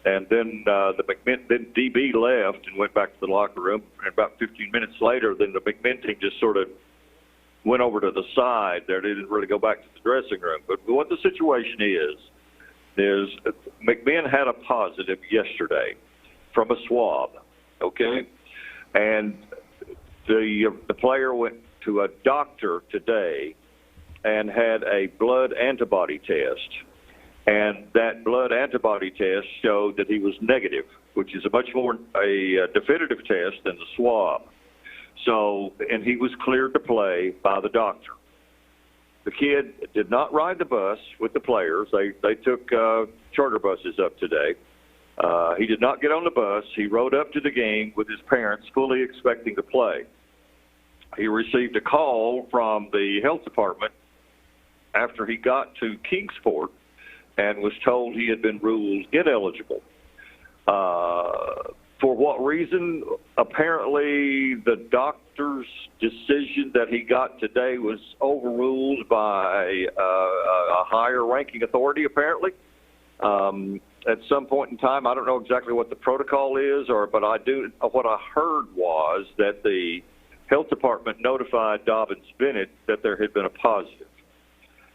And then then DB left and went back to the locker room. And about 15 minutes later, then the McMinn team just sort of went over to the side there. They didn't really go back to the dressing room. But what the situation is McMinn had a positive yesterday from a swab, okay? And the player went to a doctor today and had a blood antibody test. And that blood antibody test showed that he was negative, which is a much more definitive test than the swab. So, and he was cleared to play by the doctor. The kid did not ride the bus with the players. They took charter buses up today. He did not get on the bus. He rode up to the game with his parents, fully expecting to play. He received a call from the health department after he got to Kingsport and was told he had been ruled ineligible. For what reason? Apparently the doctor's decision that he got today was overruled by a higher-ranking authority, apparently. At some point in time, I don't know exactly what the protocol is, but what I heard was that the health department notified Dobbins Bennett that there had been a positive.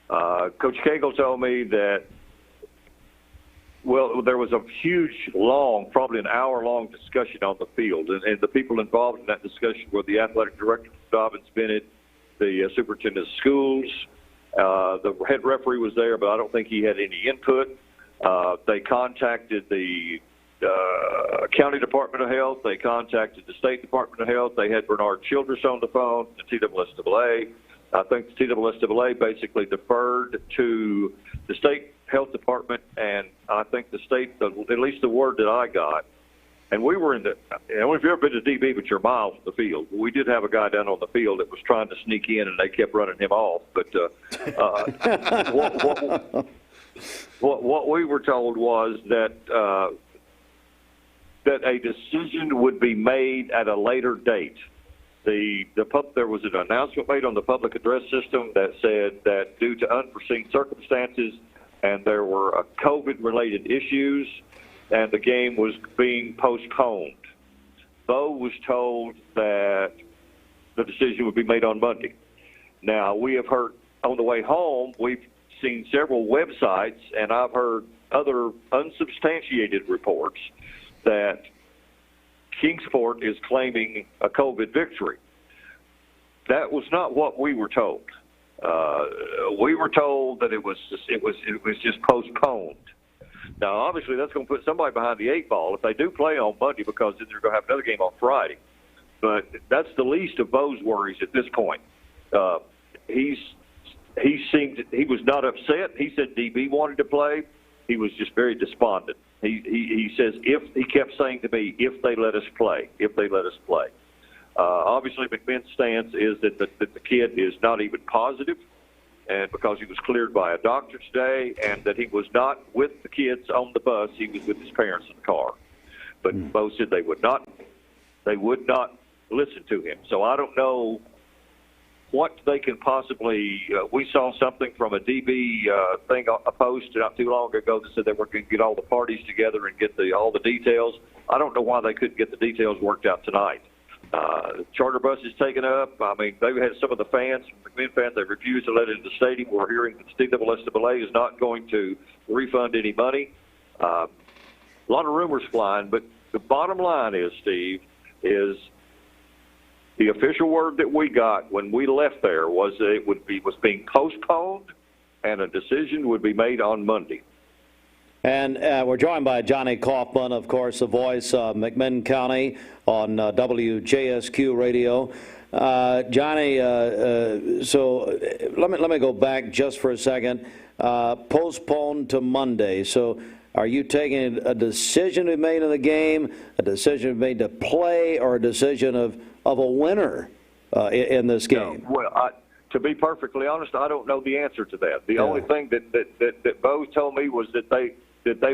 Coach Cagle told me that there was a huge, long, probably an hour-long discussion on the field, and the people involved in that discussion were the athletic director, Dobbins Bennett, the superintendent of schools. The head referee was there, but I don't think he had any input. They contacted the County Department of Health. They contacted the State Department of Health. They had Bernard Childress on the phone, the TSSAA. I think the TSSAA basically deferred to the State Health Department, and I think the state, at least the word that I got, and we were in the, if you've ever been to DB, but you're miles from the field, we did have a guy down on the field that was trying to sneak in, and they kept running him off. But what we were told was that that a decision would be made at a later date. There was an announcement made on the public address system that said that due to unforeseen circumstances and there were COVID-related issues, and the game was being postponed. Bo was told that the decision would be made on Monday. Now, we have heard on the way home, we've seen several websites, and I've heard other unsubstantiated reports that Kingsport is claiming a COVID victory. That was not what we were told. We were told that it was just postponed. Now, obviously, that's going to put somebody behind the eight ball if they do play on Monday, because then they're going to have another game on Friday. But that's the least of Bo's worries at this point. He was not upset. He said DB wanted to play. He was just very despondent. He says he kept saying to me, if they let us play, if they let us play. Obviously, McMinn's stance is that the kid is not even positive, and because he was cleared by a doctor today, and that he was not with the kids on the bus, he was with his parents in the car. But Bo said they would not listen to him. So I don't know what they can possibly. We saw something from a DB thing, a post not too long ago that said they were going to get all the parties together and get all the details. I don't know why they couldn't get the details worked out tonight. Charter buses taken up. I mean, they've had some of the fans, McMinn fans, they refused to let it into the stadium. We're hearing that the CSSAA is not going to refund any money. A lot of rumors flying, but the bottom line is, Steve, is the official word that we got when we left there was that it was being postponed, and a decision would be made on Monday. And we're joined by Johnny Kaufman, of course, the voice of McMinn County on WJSQ Radio. Johnny, so let me go back just for a second. Postponed to Monday. So are you taking a decision to be made in the game, a decision to be made to play, or a decision of a winner in this game? No, well, to be perfectly honest, I don't know the answer to that. The only thing that Bo told me was that they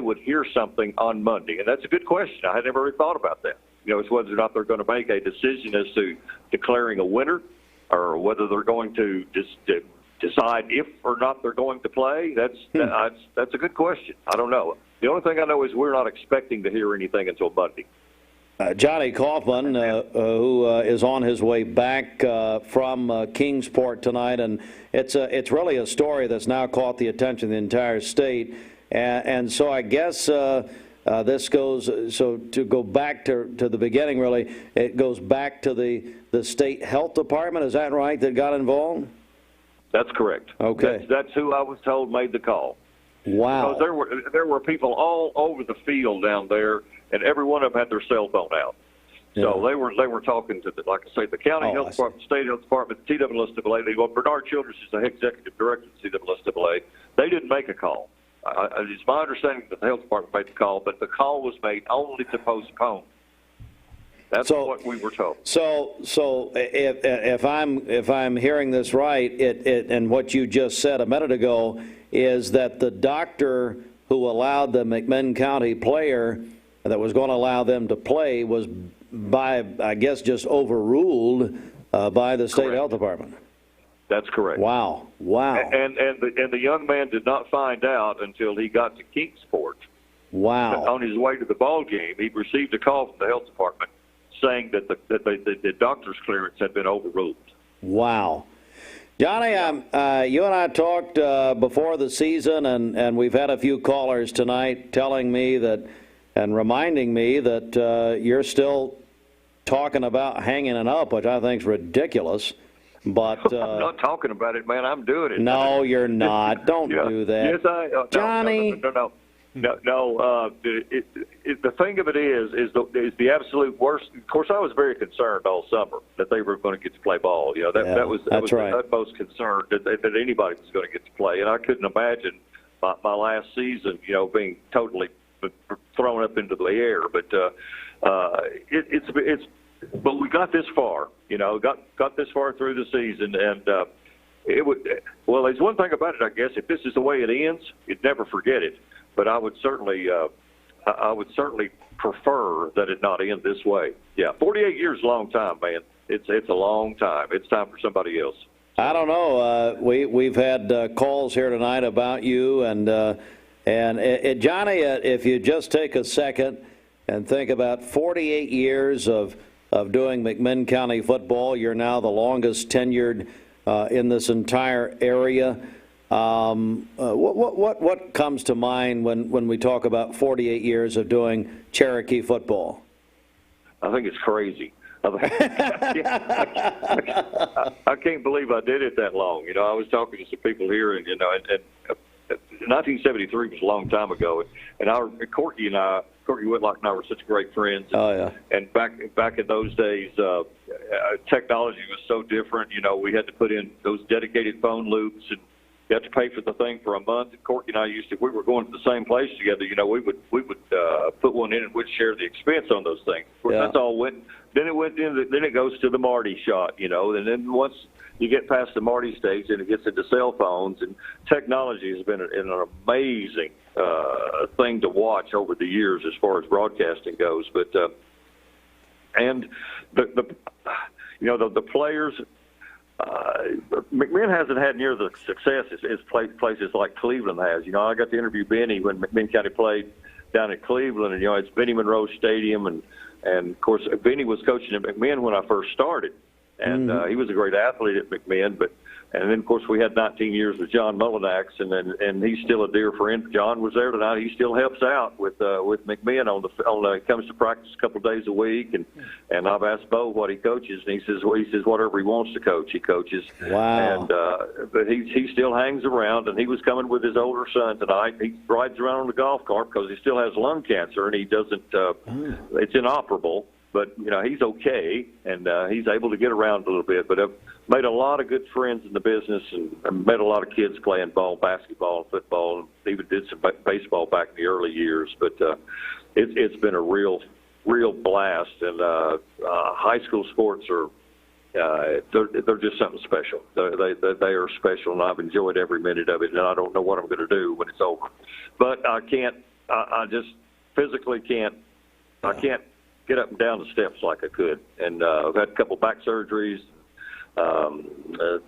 would hear something on Monday, and that's a good question. I had never really thought about that. You know, it's whether or not they're going to make a decision as to declaring a winner, or whether they're going to decide if or not they're going to play. That's a good question. I don't know. The only thing I know is we're not expecting to hear anything until Monday. Johnny Kaufman, who is on his way back from Kingsport tonight, and it's really a story that's now caught the attention of the entire state. And so I guess this goes, so to go back to the beginning, really, it goes back to the state health department. Is that right, that got involved? That's correct. Okay. That's who I was told made the call. Wow. Because there were people all over the field down there, and every one of them had their cell phone out. So they were talking to, like I say, the county health department, state health department, the TSSAA. Bernard Childress is the executive director of the TSSAA. They didn't make a call. It's my understanding that the health department made the call, but the call was made only to postpone. That's what we were told. So if I'm hearing this right, it and what you just said a minute ago is that the doctor who allowed the McMinn County player that was going to allow them to play was I guess just overruled by the state health department. That's correct. Wow. And the young man did not find out until he got to Kingsport. Wow. On his way to the ball game, he received a call from the health department saying that the doctor's clearance had been overruled. Wow. Johnny, you and I talked before the season, and we've had a few callers tonight telling me that and reminding me that you're still talking about hanging it up, which I think is ridiculous. But I'm not talking about it, man. I'm doing it. No, you're not. Don't do that. Yes, no, Johnny. No. The thing of it is the absolute worst. Of course, I was very concerned all summer that they were going to get to play ball. You know, that was right. the utmost concern that anybody was going to get to play, and I couldn't imagine my last season, you know, being totally thrown up into the air. But but we got this far. You know, got this far through the season, and there's one thing about it, I guess. If this is the way it ends, you'd never forget it. But I would certainly prefer that it not end this way. Yeah, 48 years is a long time, man. It's a long time. It's time for somebody else. I don't know. We've had calls here tonight about you, and Johnny, if you just take a second and think about 48 years of doing McMinn County football, you're now the longest tenured in this entire area. What comes to mind when we talk about 48 years of doing Cherokee football? I think it's crazy. I can't believe I did it that long. You know, I was talking to some people here, and 1973 was a long time ago, and Corky Whitlock and I were such great friends. And back in those days, technology was so different. You know, we had to put in those dedicated phone loops, and you had to pay for the thing for a month. And Corky and I we were going to the same place together. You know, we would put one in and we'd share the expense on those things. Of course, that's all went. Then it goes to the Marty shot. You know, and then once you get past the Marty stage, and it gets into cell phones, and technology has been an amazing thing to watch over the years as far as broadcasting goes. But and the players. McMinn hasn't had near the success as places like Cleveland has. You know, I got to interview Benny when McMinn County played down at Cleveland, and it's Benny Monroe Stadium, and And of course, Benny was coaching at McMinn when I first started, and he was a great athlete at McMinn. And then, of course, we had 19 years with John Mullinax, and he's still a dear friend. John was there tonight. He still helps out with McMinn he comes to practice a couple of days a week. And I've asked Bo what he coaches, and he says whatever he wants to coach, he coaches. Wow. And but he still hangs around, and he was coming with his older son tonight. He rides around on the golf cart because he still has lung cancer, and he doesn't. It's inoperable. But, he's okay, and he's able to get around a little bit. But I've made a lot of good friends in the business, and I've met a lot of kids playing basketball, and football, and even did some baseball back in the early years. But it's been a real blast. And high school sports are they're just something special. They are special, and I've enjoyed every minute of it, and I don't know what I'm going to do when it's over. But I can't. I just physically can't. I can't get up and down the steps like I could, and I've had a couple back surgeries.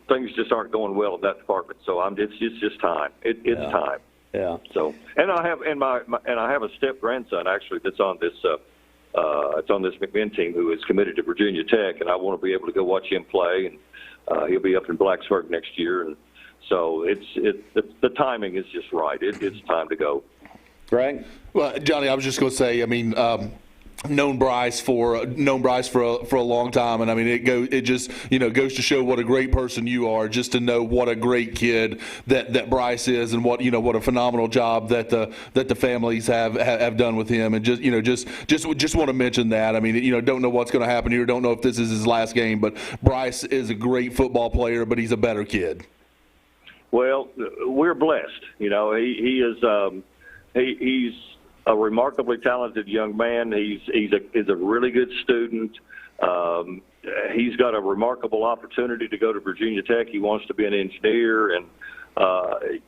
Things just aren't going well in that department, so it's just time. It's time. Yeah. So, and I have I have a step grandson actually that's on this. It's on this McMinn team who is committed to Virginia Tech, and I want to be able to go watch him play, and he'll be up in Blacksburg next year, and so the timing is just right. It's time to go. Greg? Well, Johnny, I was just going to say, I mean. Known Bryce for a long time, and I mean it just goes to show what a great person you are, just to know what a great kid that Bryce is, and what a phenomenal job that the families have done with him, and just want to mention that. I mean, don't know what's going to happen here, don't know if this is his last game, but Bryce is a great football player, but he's a better kid. Well, we're blessed. He is he's a remarkably talented young man. He's a really good student. He's got a remarkable opportunity to go to Virginia Tech. He wants to be an engineer, and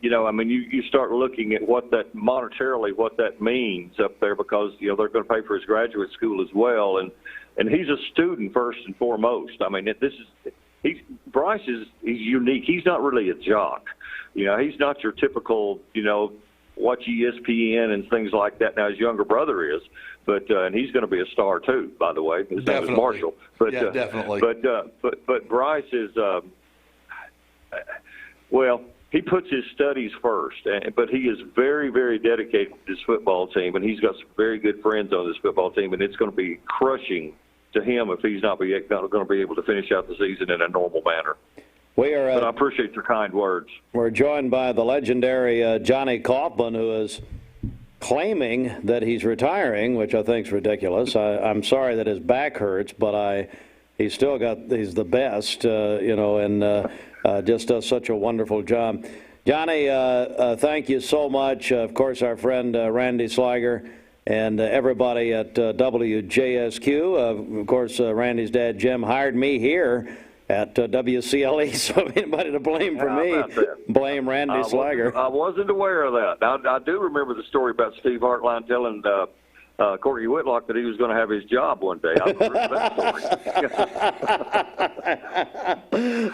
you start looking at what that monetarily what that means up there, because they're going to pay for his graduate school as well, and he's a student first and foremost. I mean, Bryce is unique. He's not really a jock. He's not your typical watch ESPN and things like that. Now his younger brother is, but and he's going to be a star too. By the way, his name is Marshall. But definitely. But Bryce is he puts his studies first, but he is very, very dedicated to his football team, and he's got some very good friends on this football team, and it's going to be crushing to him if he's not going to be able to finish out the season in a normal manner. But I appreciate your kind words. We're joined by the legendary Johnny Kaufman, who is claiming that he's retiring, which I think is ridiculous. I'm sorry that his back hurts, but he's the best, and just does such a wonderful job. Johnny, thank you so much. Of course, our friend Randy Sliger and everybody at WJSQ. Of course, Randy's dad, Jim, hired me here at WCLE, so anybody to blame for me, blame Randy Sliger. I wasn't aware of that. I do remember the story about Steve Hartline telling Courtney Whitlock that he was going to have his job one day. I remember that story.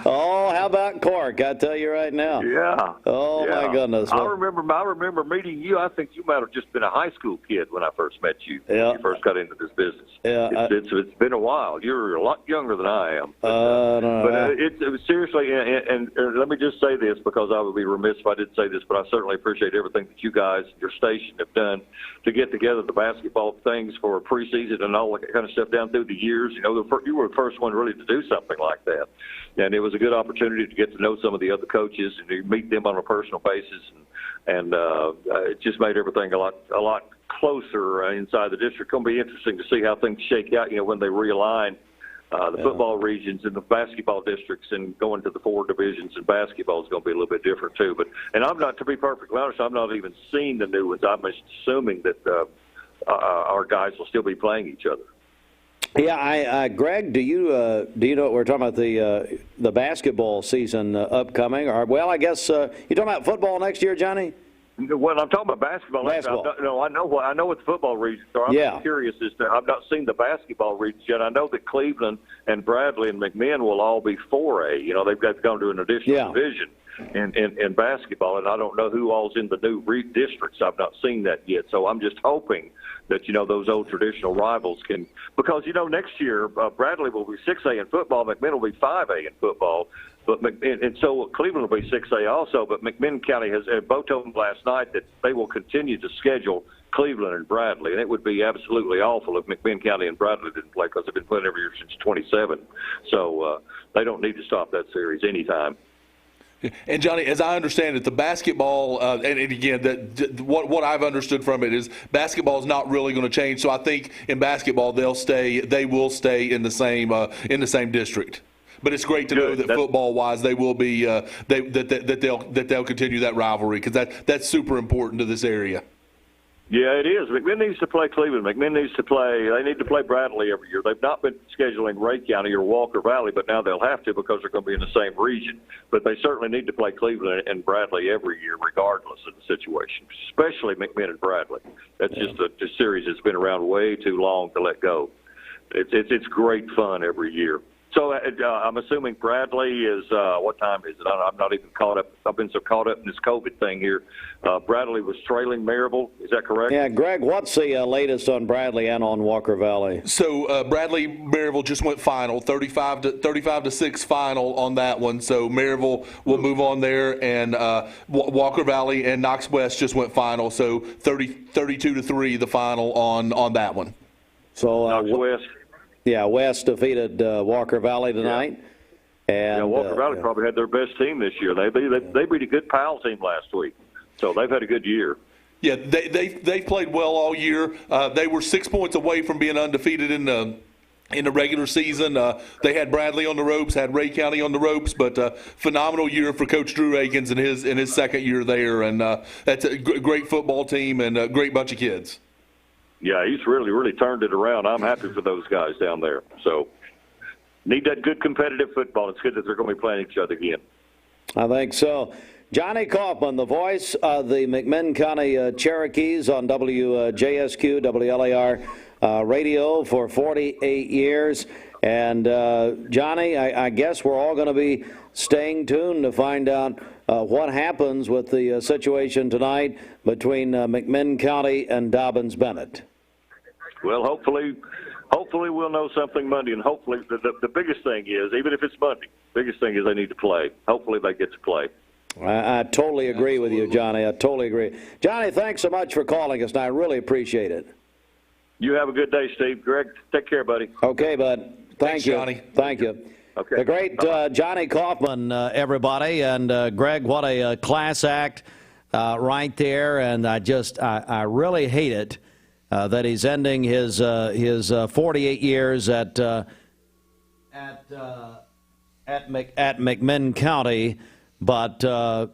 Oh, how about Cork? I tell you right now. Yeah. Oh, yeah. My goodness. I remember meeting you. I think you might have just been a high school kid when I first met you. Yeah. When you first got into this business. Yeah. It's been a while. You're a lot younger than I am. It's seriously, and let me just say this, because I would be remiss if I didn't say this, but I certainly appreciate everything that you guys, your station, have done to get together the basketball things for preseason and all that kind of stuff down through the years. You were the first one really to do something like that, and it was a good opportunity to get to know some of the other coaches and to meet them on a personal basis, and it just made everything a lot closer inside the district. It's going to be interesting to see how things shake out. When they realign the football regions and the basketball districts, and going to the 4 divisions in basketball is going to be a little bit different too. And I'm not, to be perfectly honest, I'm not even seeing the new ones. I'm assuming that our guys will still be playing each other. Yeah, Greg, do you know what we're talking about, the basketball season upcoming? Or, well, I guess you're talking about football next year, Johnny? Well, I'm talking about basketball. I know what the football regions are. I'm just curious as to, I've not seen the basketball regions yet. I know that Cleveland and Bradley and McMinn will all be 4A. They've got to go to an additional division. in basketball, and I don't know who all's in the new districts. I've not seen that yet, so I'm just hoping that, those old traditional rivals can, because, next year Bradley will be 6A in football, McMinn will be 5A in football, and so Cleveland will be 6A also, but McMinn County has both told them last night that they will continue to schedule Cleveland and Bradley, and it would be absolutely awful if McMinn County and Bradley didn't play, because they've been playing every year since 27. So they don't need to stop that series anytime. And Johnny, as I understand it, the basketball, and again, what I've understood from it is basketball is not really going to change. So I think in basketball they will stay in the same district. But it's great to know that football-wise they will be that they'll continue that rivalry, because that's super important to this area. Yeah, it is. McMinn needs to play Cleveland. McMinn needs to play. They need to play Bradley every year. They've not been scheduling Ray County or Walker Valley, but now they'll have to because they're going to be in the same region. But they certainly need to play Cleveland and Bradley every year, regardless of the situation, especially McMinn and Bradley. That's just a series that's been around way too long to let go. It's great fun every year. So I'm assuming Bradley is, what time is it? I'm not even caught up. I've been so caught up in this COVID thing here. Bradley was trailing Maryville. Is that correct? Yeah, Greg, what's the latest on Bradley and on Walker Valley? So Bradley, Maryville just went final, 35-6 final on that one. So Maryville will move on there, and Walker Valley and Knox West just went final. So 32-3 the final on that one. So Knox West. Yeah, West defeated Walker Valley tonight. Yeah. And Walker Valley probably had their best team this year. They beat a good Powell team last week, so they've had a good year. Yeah, they've played well all year. They were 6 points away from being undefeated in the regular season. They had Bradley on the ropes, had Ray County on the ropes, but phenomenal year for Coach Drew Akins in his second year there, and that's a great football team and a great bunch of kids. Yeah, he's really turned it around. I'm happy for those guys down there. So need that good competitive football. It's good that they're going to be playing each other again. I think so. Johnny Kaufman, the voice of the McMinn County Cherokees on WJSQ, WLAR radio for 48 years. And, Johnny, I guess we're all going to be staying tuned to find out what happens with the situation tonight between McMinn County and Dobbins-Bennett. Well, hopefully we'll know something Monday, and hopefully the biggest thing is, even if it's Monday, the biggest thing is they need to play. Hopefully they get to play. I totally agree with you, Johnny. I totally agree. Johnny, thanks so much for calling us, and I really appreciate it. You have a good day, Steve. Greg, take care, buddy. Okay, bud. Thanks, Johnny. Thank you. Okay. The great Johnny Kaufman, everybody, and Greg, what a class act right there. And I really hate it that he's ending his 48 years at McMinn County. But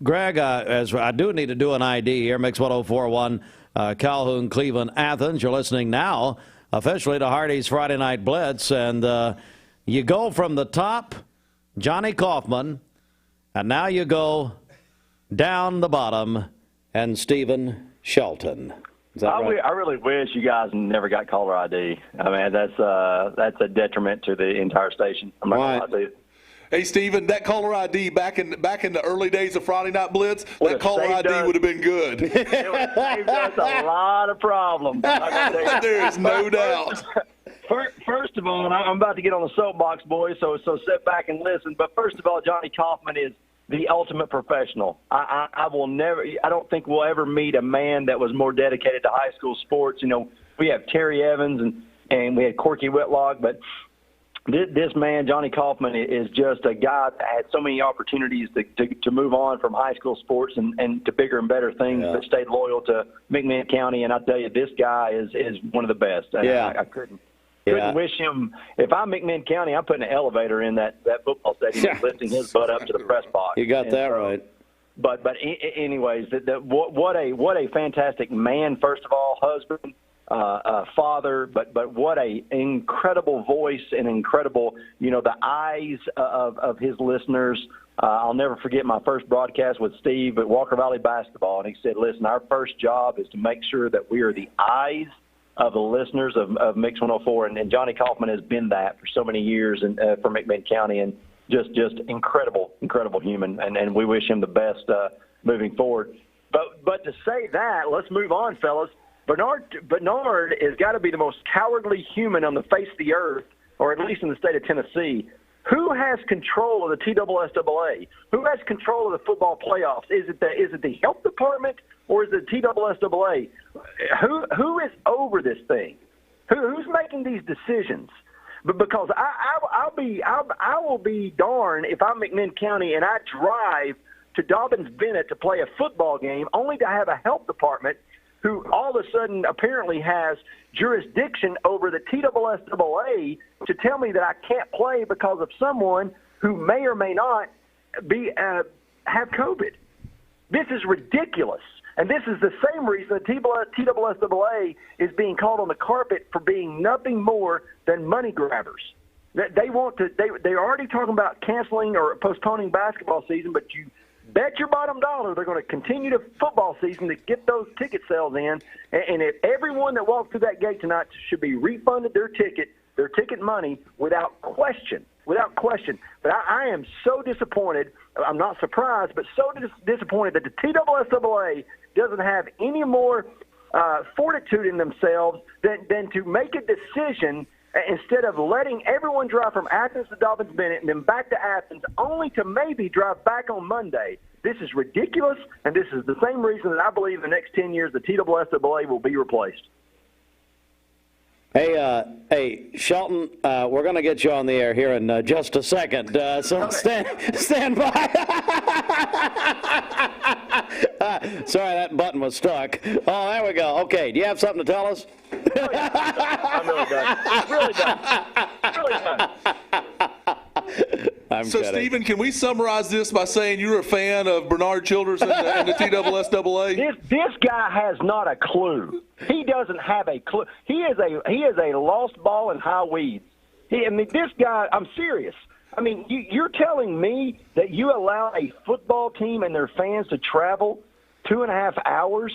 Greg, as I do need to do an ID here, Mix 104.1, Calhoun, Cleveland, Athens. You're listening now officially to Hardy's Friday Night Blitz, and you go from the top, Johnny Kaufman, and now you go down the bottom, and Stephen Shelton. Is that right? I really wish you guys never got caller ID. I mean, that's a detriment to the entire station. I'm not going to lie to you. Hey, Stephen, that caller ID back in the early days of Friday Night Blitz, that caller ID would have been good. It would have saved us a lot of problems. There is no doubt. First of all, and I'm about to get on the soapbox, boys, so sit back and listen. But first of all, Johnny Kaufman is the ultimate professional. I don't think we'll ever meet a man that was more dedicated to high school sports. We have Terry Evans and we had Corky Whitlock, but this man, Johnny Kaufman, is just a guy that had so many opportunities to move on from high school sports and to bigger and better things, but stayed loyal to McMinn County. And I tell you, this guy is one of the best. I couldn't wish him. If I'm McMinn County, I'm putting an elevator in that football stadium, lifting his butt up to the press box. You got that right. But anyways, what a fantastic man. First of all, husband, father, but what a incredible voice and incredible, the eyes of his listeners. I'll never forget my first broadcast with Steve at Walker Valley Basketball, and he said, "Listen, our first job is to make sure that we are the eyes of the listeners of Mix 104, and Johnny Kaufman has been that for so many years and for McMinn County, and just incredible human, and we wish him the best moving forward. But to say that, let's move on, fellas. Bernard has got to be the most cowardly human on the face of the earth, or at least in the state of Tennessee. Who has control of the TSSAA? Who has control of the football playoffs? Is it the health department or is it the TSSAA? Who is over this thing? Who's making these decisions? But because I will be darned if I'm McMinn County and I drive to Dobbins-Bennett to play a football game only to have a health department who all of a sudden apparently has jurisdiction over the TSSAA to tell me that I can't play because of someone who may or may not have COVID. This is ridiculous. And this is the same reason the TSSAA is being called on the carpet for being nothing more than money grabbers. They're already talking about canceling or postponing basketball season, but you bet your bottom dollar they're going to continue the football season to get those ticket sales in. And if everyone that walked through that gate tonight should be refunded their ticket money without question. But I am so disappointed. I'm not surprised, but so disappointed that the TSSAA doesn't have any more fortitude in themselves than to make a decision instead of letting everyone drive from Athens to Dobbins-Bennett and then back to Athens only to maybe drive back on Monday. This is ridiculous, and this is the same reason that I believe in the next 10 years the TSSAA will be replaced. Hey, Shelton, we're going to get you on the air here in just a second, so stand by. Sorry, that button was stuck. Oh, there we go. Okay, do you have something to tell us? I'm really done. I'm so, kidding. Stephen, can we summarize this by saying you're a fan of Bernard Childers and the TSSAA? This guy has not a clue. He doesn't have a clue. He is a lost ball in high weeds. This guy, I'm serious. I mean, you're telling me that you allow a football team and their fans to travel 2.5 hours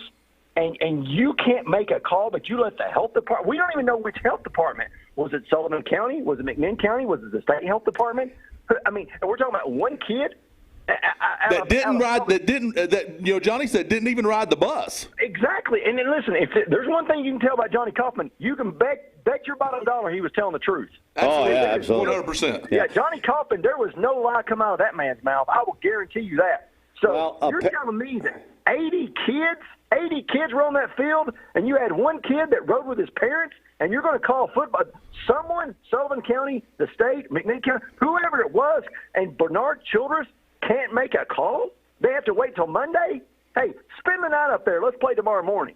and you can't make a call, but you let the health department. We don't even know which health department. Was it Sullivan County? Was it McMinn County? Was it the state health department? I mean, we're talking about one kid Johnny said didn't even ride the bus. Exactly. And then listen, if there's one thing you can tell about Johnny Kaufman, you can bet your bottom dollar he was telling the truth. Absolutely. Oh, yeah, absolutely. 100%. Yeah, Johnny Kaufman, there was no lie come out of that man's mouth. I will guarantee you that. So you're telling me that 80 kids were on that field, and you had one kid that rode with his parents, and you're going to call football someone, Sullivan County, the state, McMinn County, whoever it was, and Bernard Childress can't make a call? They have to wait till Monday? Hey, spend the night up there. Let's play tomorrow morning.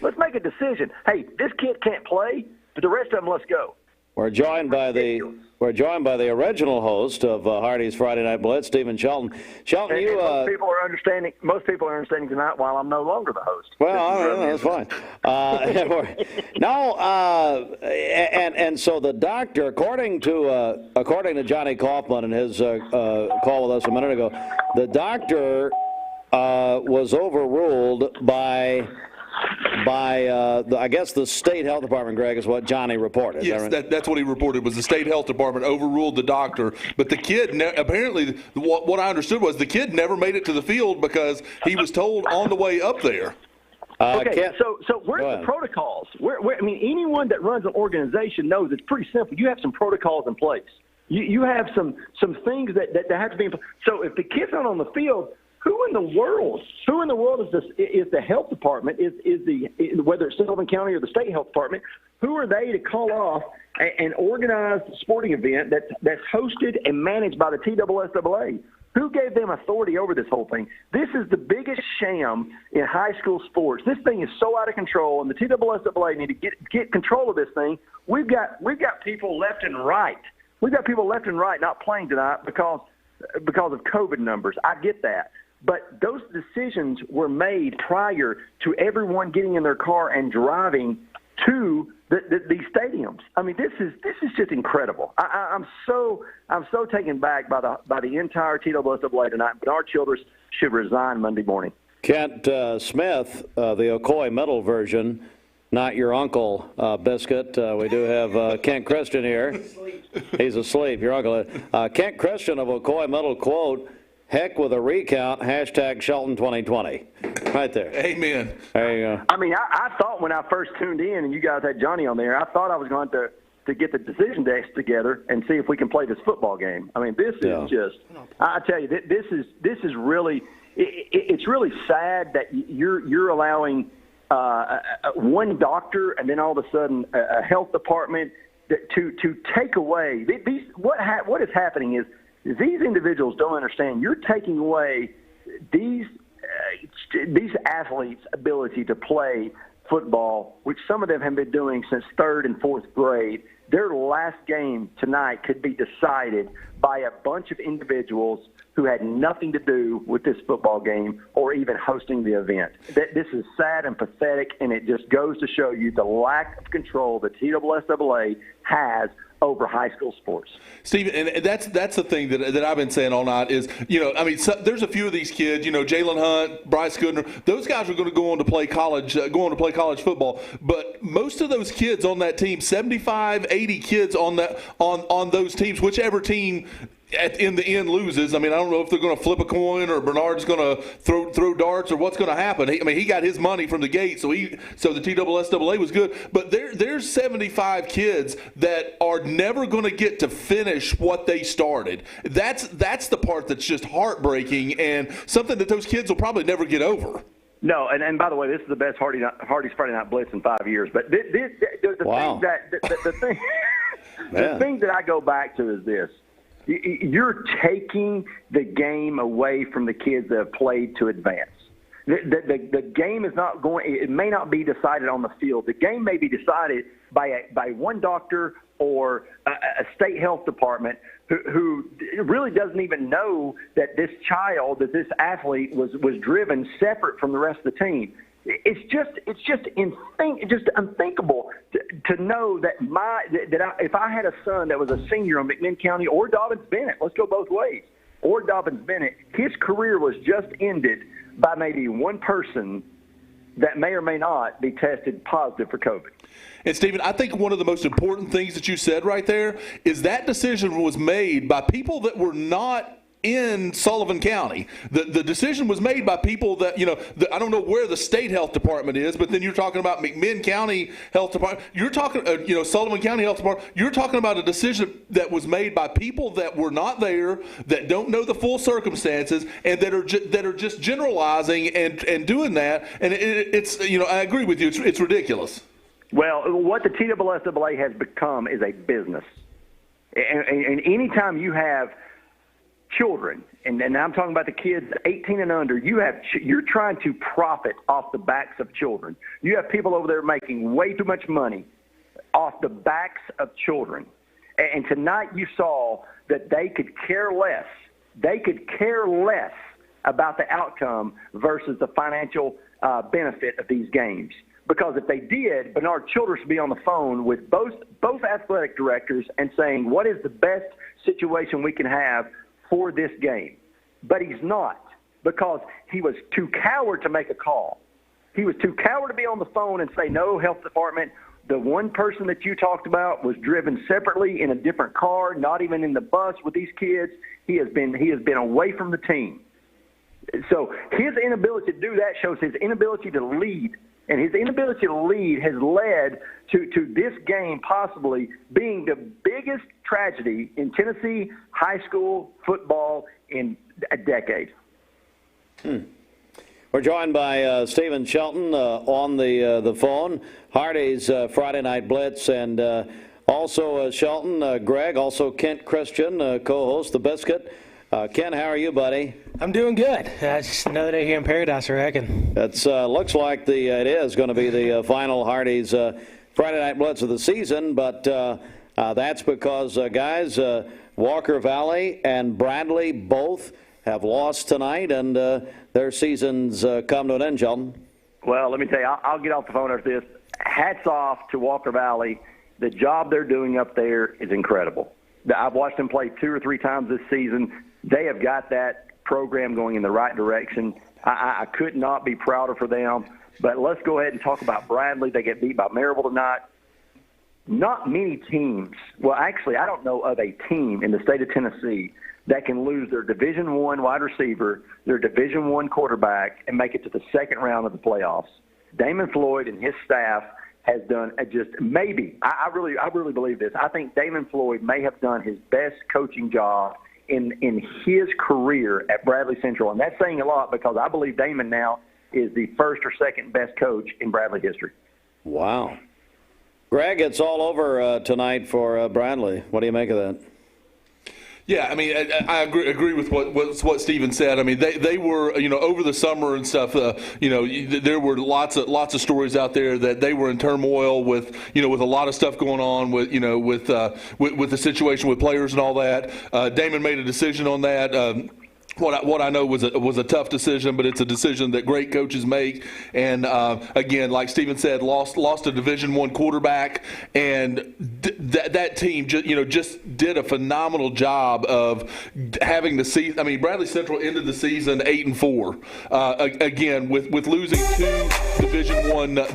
Let's make a decision. Hey, this kid can't play, but the rest of them, let's go. We're joined by the original host of Hardy's Friday Night Blitz, Stephen Shelton. Shelton, and most people are understanding. Most people are understanding tonight while I'm no longer the host. Well, that's fine. And so the doctor, according to Johnny Kaufman and his call with us a minute ago, the doctor was overruled by I guess the state health department, Greg, is what Johnny reported. Yes, right? that's what he reported, was the state health department overruled the doctor. But the kid, apparently, what I understood was the kid never made it to the field because he was told on the way up there. Okay, so where's the protocols? I mean, anyone that runs an organization knows it's pretty simple. You have some protocols in place. You have some things that have to be in place. So if the kid's not on the field, who in the world is this? Is the health department? Whether it's Sullivan County or the state health department? Who are they to call off an organized sporting event that's hosted and managed by the TSSAA? Who gave them authority over this whole thing? This is the biggest sham in high school sports. This thing is so out of control, and the TSSAA need to get control of this thing. We've got people left and right. We've got people left and right not playing tonight because of COVID numbers. I get that. But those decisions were made prior to everyone getting in their car and driving to these stadiums. I mean, this is just incredible. I'm so taken back by the entire TSSAA tonight. Bernard Childress should resign Monday morning. Kent Smith, the Ocoee Middle version, not your uncle, Biscuit. We do have Kent Christian here. He's asleep. Your uncle. Kent Christian of Ocoee Middle, quote, "Heck with a recount, hashtag Shelton 2020." Right there. Amen. There you go. I mean, I thought when I first tuned in and you guys had Johnny on there, I thought I was going to get the decision desk together and see if we can play this football game. I mean, this is just, I tell you, this is really, it's really sad that you're allowing one doctor and then all of a sudden a health department to take away these. What is happening is these individuals don't understand. You're taking away these athletes' ability to play football, which some of them have been doing since 3rd and 4th grade. Their last game tonight could be decided by a bunch of individuals who had nothing to do with this football game or even hosting the event. This is sad and pathetic, and it just goes to show you the lack of control the TSSAA has over high school sports. Stephen, and that's the thing that I've been saying all night is, there's a few of these kids, Jalen Hunt, Bryce Goodner, those guys are going to go on to play college football. But most of those kids on that team, 75, 80 kids on those teams, whichever team in the end loses. I mean, I don't know if they're going to flip a coin or Bernard's going to throw darts or what's going to happen. He got his money from the gate, so the TSSAA was good. But there's 75 kids that are never going to get to finish what they started. That's the part that's just heartbreaking and something that those kids will probably never get over. No, and by the way, this is the best Hardy's Friday Night Blitz in 5 years. But the thing that I go back to is this. You're taking the game away from the kids that have played to advance. The game is not going. It may not be decided on the field. The game may be decided by one doctor or a state health department who really doesn't even know that this athlete was driven separate from the rest of the team. It's just unthinkable to know that if I had a son that was a senior on McMinn County or Dobbins Bennett, let's go both ways, or Dobbins Bennett, his career was just ended by maybe one person that may or may not be tested positive for COVID. And, Stephen, I think one of the most important things that you said right there is that decision was made by people that were not in Sullivan County. The decision was made by people that, I don't know where the state health department is, but then you're talking about McMinn County Health Department. You're talking, Sullivan County Health Department. You're talking about a decision that was made by people that were not there, that don't know the full circumstances, and that are just generalizing and doing that. And it's I agree with you. It's ridiculous. Well, what the TSSAA has become is a business. And anytime you have children, and I'm talking about the kids 18 and under, you're trying to profit off the backs of children. You have people over there making way too much money off the backs of children. And tonight you saw that they could care less. They could care less about the outcome versus the financial benefit of these games. Because if they did, Bernard Childress would be on the phone with both athletic directors and saying, what is the best situation we can have for this game? But he's not, because he was too coward to make a call. He was too coward to be on the phone and say, no, health department, the one person that you talked about was driven separately in a different car, not even in the bus with these kids. He has been away from the team. So his inability to do that shows his inability to lead. And his inability to lead has led to this game possibly being the biggest tragedy in Tennessee high school football in a decade. We're joined by Stephen Shelton on the phone, Hardy's Friday Night Blitz, and also Shelton, Greg, also Kent Christian, co-host, The Biscuit. Ken, how are you, buddy? I'm doing good. Just another day here in paradise, I reckon. It looks like it is going to be the final Hardy's Friday Night Blitz of the season, but that's because, guys, Walker Valley and Bradley both have lost tonight, and their seasons come to an end, Sheldon. Well, let me tell you, I'll get off the phone after this. Hats off to Walker Valley. The job they're doing up there is incredible. I've watched them play 2 or 3 times this season. They have got that program going in the right direction. I could not be prouder for them. But let's go ahead and talk about Bradley. They get beat by Maryville tonight. Not many teams, well, actually, I don't know of a team in the state of Tennessee that can lose their Division I wide receiver, their Division I quarterback, and make it to the second round of the playoffs. Damon Floyd and his staff has done just maybe. I really believe this. I think Damon Floyd may have done his best coaching job in his career at Bradley Central, and that's saying a lot because I believe Damon now is the first or second best coach in Bradley history. Wow. Greg, it's all over tonight for Bradley. What do you make of that? Yeah, I mean, I agree with what Steven said. I mean, they were, over the summer and stuff, there were lots of stories out there that they were in turmoil with, with a lot of stuff going on with the situation with players and all that. Damon made a decision on that. What I know was a tough decision, but it's a decision that great coaches make. And again, like Steven said, lost a Division I quarterback, and that team just did a phenomenal job of having the season. I mean, Bradley Central ended the season 8-4. Again, with losing two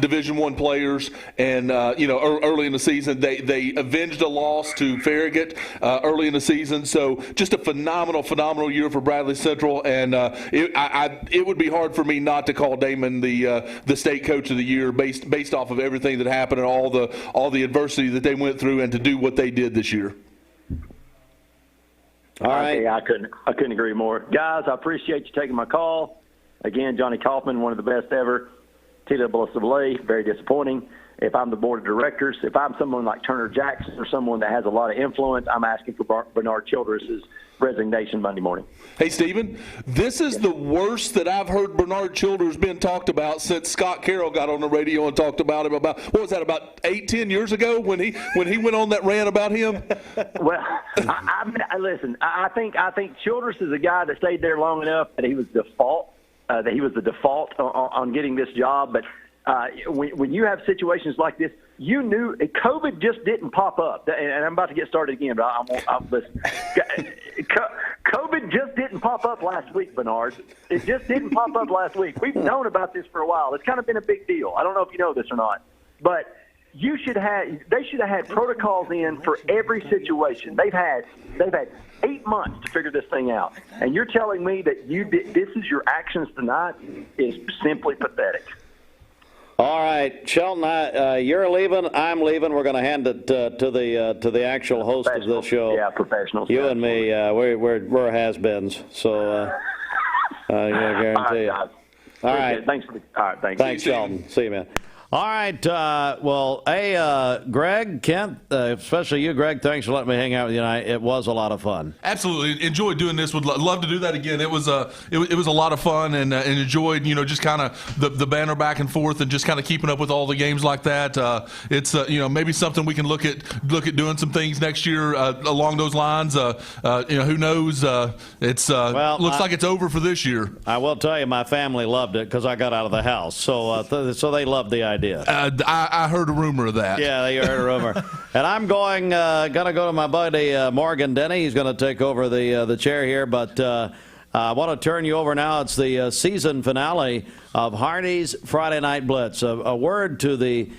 Division I players, and early in the season, they avenged a loss to Farragut early in the season. So just a phenomenal year for Bradley Central, and it would be hard for me not to call Damon the state coach of the year based off of everything that happened and all the adversity that they went through, and to do what they did this year. All right, okay, I couldn't agree more, guys. I appreciate you taking my call. Again, Johnny Kaufman, one of the best ever. TWSAA, very disappointing. If I'm the board of directors, if I'm someone like Turner Jackson or someone that has a lot of influence, I'm asking for Bernard Childress' resignation Monday morning. Hey, Stephen, this is the worst that I've heard Bernard Childress been talked about since Scott Carroll got on the radio and talked about him about, what was that, about 8-10 years ago when he went on that rant about him? Well, listen, I think Childress is a guy that stayed there long enough that he was the default on getting this job, but when you have situations like this, you knew COVID just didn't pop up. And I'm about to get started again, but I'm listen. COVID just didn't pop up last week, Bernard. It just didn't pop up last week. We've known about this for a while. It's kind of been a big deal. I don't know if you know this or not, but they should have had protocols in for every situation. They've had 8 months to figure this thing out, and you're telling me that this is your actions tonight is simply pathetic. All right, Shelton, you're leaving. I'm leaving. We're going to hand it to the actual host of the show. Yeah, professionals. You and me, we're has-beens. So I guarantee you. All right. Thanks. Thanks, Shelton. See you, man. All right. Greg, Kent, especially you, Greg, thanks for letting me hang out with you tonight. It was a lot of fun. Absolutely. Enjoyed doing this. Would love to do that again. It was a lot of fun, and enjoyed, just kind of the banner back and forth and just kind of keeping up with all the games like that. It's maybe something we can look at doing some things next year along those lines. Who knows? Looks like it's over for this year. I will tell you, my family loved it because I got out of the house. So they loved the idea. I heard a rumor of that. Yeah, you heard a rumor. And I'm gonna go to my buddy Morgan Denny. He's going to take over the chair here. But I want to turn you over now. It's the season finale of Hardy's Friday Night Blitz. A word to the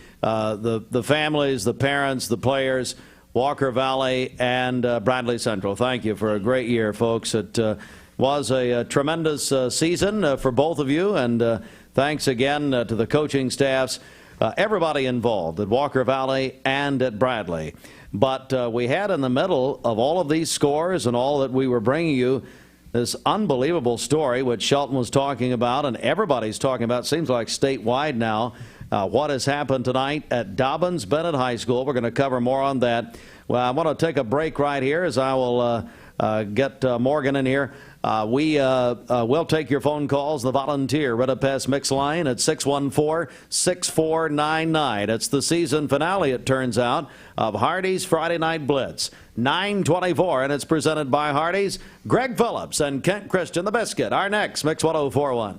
families, the parents, the players, Walker Valley, and Bradley Central. Thank you for a great year, folks. It was a tremendous season for both of you, and thanks again to the coaching staffs, everybody involved at Walker Valley and at Bradley. But we had in the middle of all of these scores and all that we were bringing you this unbelievable story, which Shelton was talking about and everybody's talking about, seems like statewide now, what has happened tonight at Dobbins-Bennett High School. We're going to cover more on that. Well, I want to take a break right here as I will get Morgan in here. We will take your phone calls, the volunteer Red Up Pass Mix line at 614-6499. It's the season finale, it turns out, of Hardy's Friday Night Blitz. 9:24, and it's presented by Hardy's. Greg Phillips and Kent Christian, the Biscuit, are next. Mix 104.1.